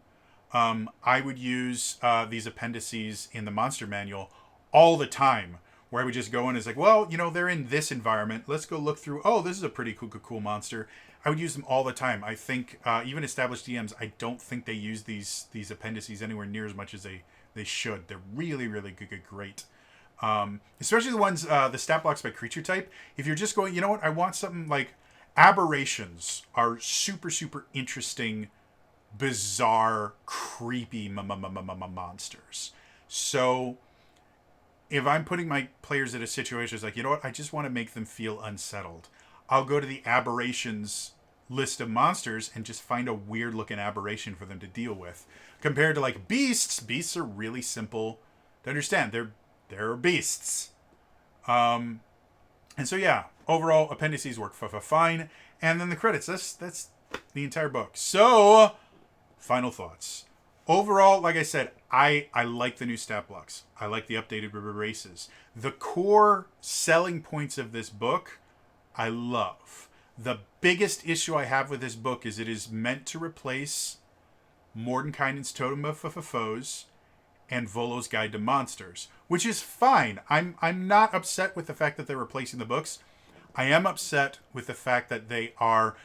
I would use these appendices in the monster manual all the time, where I would just go in and it's like, well, they're in this environment. Let's go look through. Oh, this is a pretty cool monster. I would use them all the time. I think even established DMs, I don't think they use these appendices anywhere near as much as they should. They're really, really great. Especially the ones, the stat blocks by creature type. If you're just going, I want something like aberrations are super interesting, bizarre, creepy monsters. So if I'm putting my players in a situation, it's like, I just want to make them feel unsettled. I'll go to the aberrations list of monsters and just find a weird looking aberration for them to deal with. Compared to like beasts are really simple to understand. They're beasts. And so yeah, overall appendices work fine. And then the credits, that's the entire book. So final thoughts. Overall, like I said, I like the new stat blocks. I like the updated races. The core selling points of this book, I love. The biggest issue I have with this book is it is meant to replace Mordenkainen's Totem of Foes and Volo's Guide to Monsters, which is fine. I'm not upset with the fact that they're replacing the books. I am upset with the fact that they are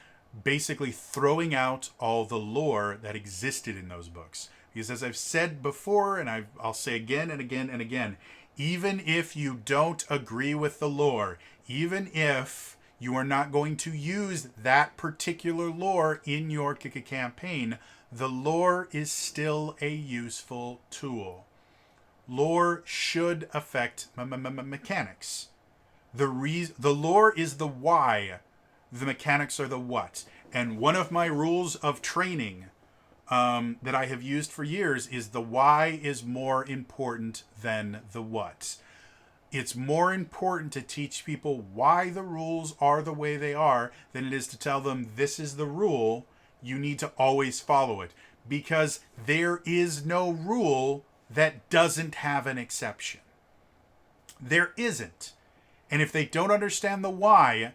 basically throwing out all the lore that existed in those books. Because as I've said before, and I'll say again and again and again, even if you don't agree with the lore, even if you are not going to use that particular lore in your campaign, the lore is still a useful tool. Lore should affect mechanics. The lore is the why. The mechanics are the what. And one of my rules of training that I have used for years is the why is more important than the what. It's more important to teach people why the rules are the way they are than it is to tell them this is the rule, you need to always follow it. Because there is no rule that doesn't have an exception. There isn't. And if they don't understand the why,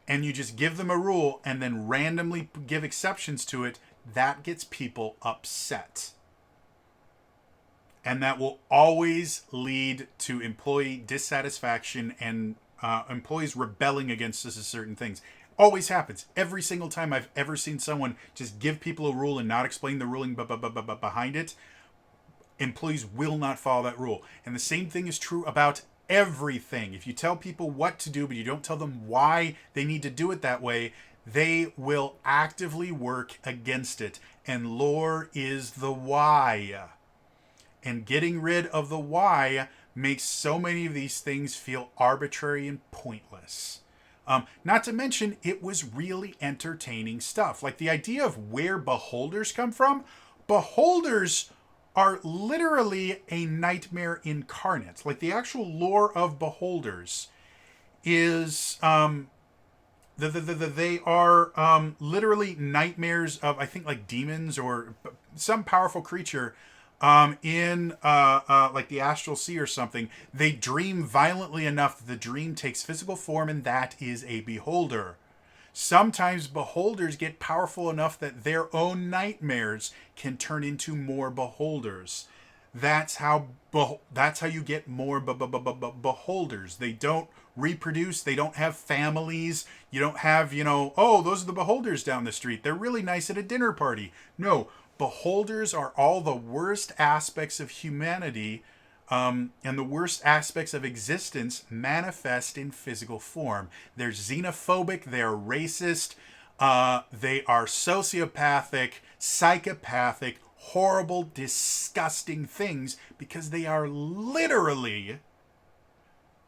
and you just give them a rule and then randomly give exceptions to it, that gets people upset. And that will always lead to employee dissatisfaction and employees rebelling against certain things. Always happens. Every single time I've ever seen someone just give people a rule and not explain the ruling behind it, employees will not follow that rule. And the same thing is true about everything. If you tell people what to do, but you don't tell them why they need to do it that way, they will actively work against it. And lore is the why. And getting rid of the why makes so many of these things feel arbitrary and pointless. Not to mention, it was really entertaining stuff. Like the idea of where beholders come from. Beholders are literally a nightmare incarnate. Like the actual lore of beholders is they are literally nightmares of, I think, like demons or some powerful creature in like the astral sea or something. They dream violently enough that the dream takes physical form, and that is a beholder. Sometimes beholders get powerful enough that their own nightmares can turn into more beholders. That's how you get more beholders. They don't reproduce. They don't have families. You don't have, oh, those are the beholders down the street. They're really nice at a dinner party. No, beholders are all the worst aspects of humanity, and the worst aspects of existence manifest in physical form. They're xenophobic. They're racist. They are sociopathic, psychopathic, horrible, disgusting things because they are literally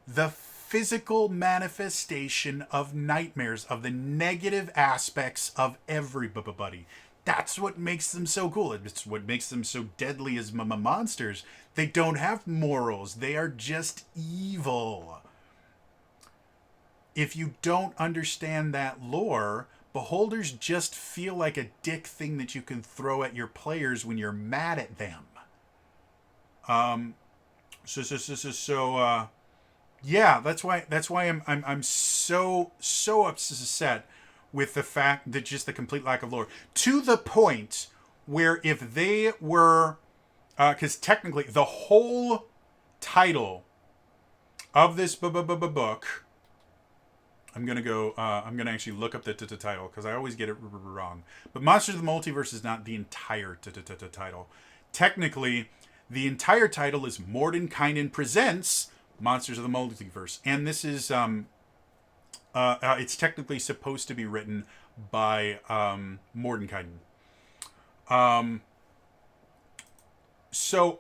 the physical manifestation of nightmares, of the negative aspects of everybody. That's what makes them so cool. It's what makes them so deadly as monsters. They don't have morals. They are just evil. If you don't understand that lore, beholders just feel like a dick thing that you can throw at your players when you're mad at them. Yeah, that's why I'm so upset with the fact that just the complete lack of lore, to the point where if they were, because technically the whole title of this book, I'm gonna actually look up the title because I always get it wrong. But Monsters of the Multiverse is not the entire title. Technically, the entire title is Mordenkainen Presents Monsters of the Multiverse, and this is it's technically supposed to be written by Mordenkainen. So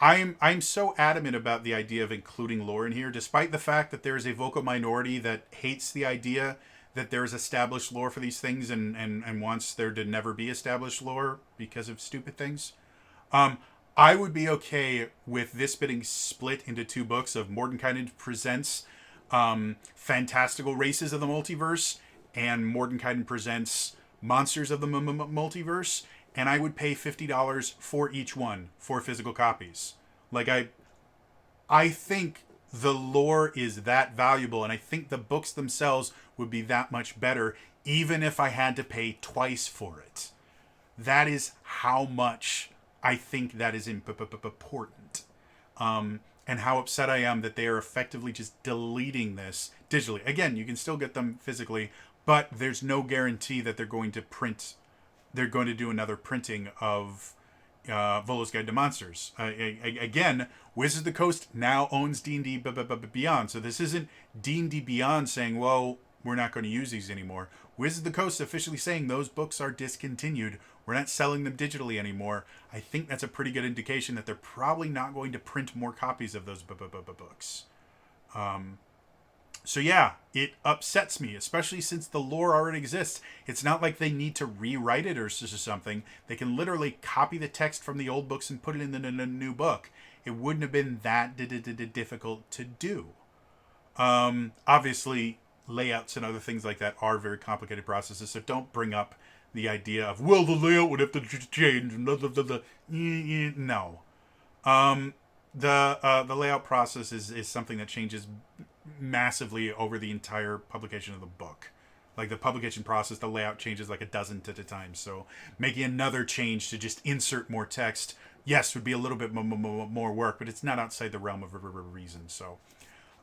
I'm so adamant about the idea of including lore in here, despite the fact that there is a vocal minority that hates the idea that there is established lore for these things and wants there to never be established lore because of stupid things. I would be okay with this being split into two books of Mordenkainen Presents Fantastical Races of the Multiverse and Mordenkainen Presents Monsters of the Multiverse, and I would pay $50 for each one for physical copies. Like, I think the lore is that valuable, and I think the books themselves would be that much better, even if I had to pay twice for it. That is how much I think that is important. And how upset I am that they are effectively just deleting this digitally. Again, you can still get them physically, but there's no guarantee that they're going to do another printing of Volo's Guide to Monsters. Again, Wizards of the Coast now owns D&D Beyond, so this isn't D&D Beyond saying, well, we're not going to use these anymore. Wizards of the Coast officially saying those books are discontinued. We're not selling them digitally anymore. I think that's a pretty good indication that they're probably not going to print more copies of those books. So yeah, it upsets me, especially since the lore already exists. It's not like they need to rewrite it or something. They can literally copy the text from the old books and put it in the new book. It wouldn't have been that difficult to do. Obviously, layouts and other things like that are very complicated processes, so don't bring up the idea of, well, the layout would have to change. No. The layout process is something that changes massively over the entire publication of the book. Like, the publication process, the layout changes like a dozen at a time. So making another change to just insert more text, yes, would be a little bit more work, but it's not outside the realm of reason. So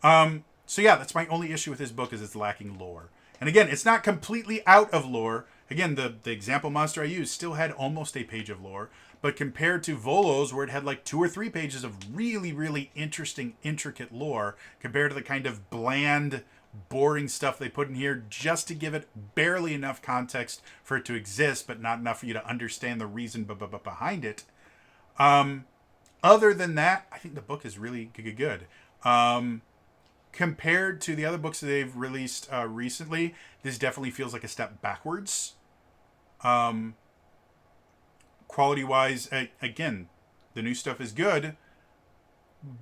yeah, that's my only issue with this book, is it's lacking lore. And again, it's not completely out of lore. Again, the example monster I used still had almost a page of lore, but compared to Volo's, where it had like 2 or 3 pages of really, really interesting, intricate lore, compared to the kind of bland, boring stuff they put in here just to give it barely enough context for it to exist, but not enough for you to understand the reason behind it. Other than that, I think the book is really good. Compared to the other books that they've released recently, this definitely feels like a step backwards. Quality-wise, again, the new stuff is good,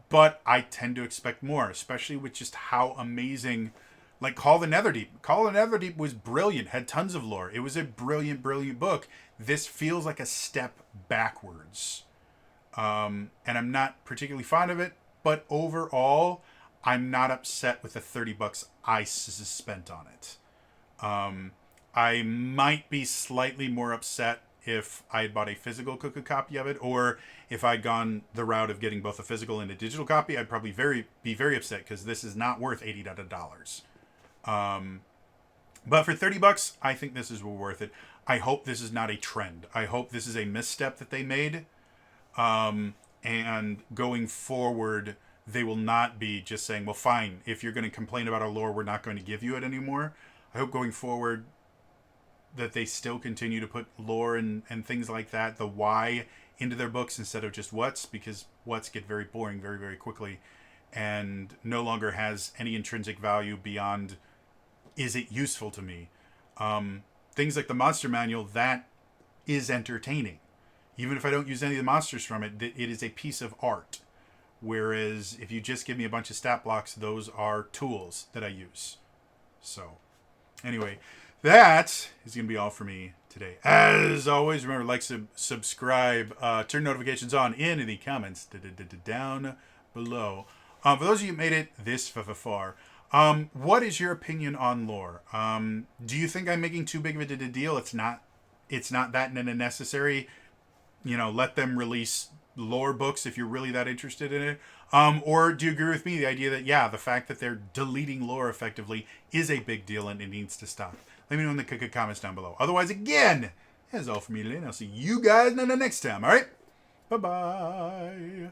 but I tend to expect more, especially with just how amazing, like, Call of the Netherdeep. Call of the Netherdeep was brilliant, had tons of lore. It was a brilliant, brilliant book. This feels like a step backwards. And I'm not particularly fond of it, but overall, I'm not upset with the $30 I spent on it. I might be slightly more upset if I had bought a physical copy of it, or if I'd gone the route of getting both a physical and a digital copy, I'd probably be very upset because this is not worth $80. But for $30, I think this is worth it. I hope this is not a trend. I hope this is a misstep that they made. And going forward, they will not be just saying, well, fine, if you're going to complain about our lore, we're not going to give you it anymore. I hope going forward that they still continue to put lore and things like that, the why, into their books instead of just what's, because what's get very boring very, very quickly and no longer has any intrinsic value beyond, is it useful to me? Things like the monster manual, that is entertaining. Even if I don't use any of the monsters from it, it is a piece of art. Whereas if you just give me a bunch of stat blocks, those are tools that I use. So, anyway, that is going to be all for me today. As always, remember, like, subscribe, turn notifications on in the comments down below. For those of you who made it this far, what is your opinion on lore? Do you think I'm making too big of a deal? It's not that necessary. You know, let them release lore books if you're really that interested in it. Or do you agree with me, the idea that, yeah, the fact that they're deleting lore effectively is a big deal and it needs to stop? Let me know in the comments down below. Otherwise, again, that's all for me today, and I'll see you guys next time, all right? Bye-bye.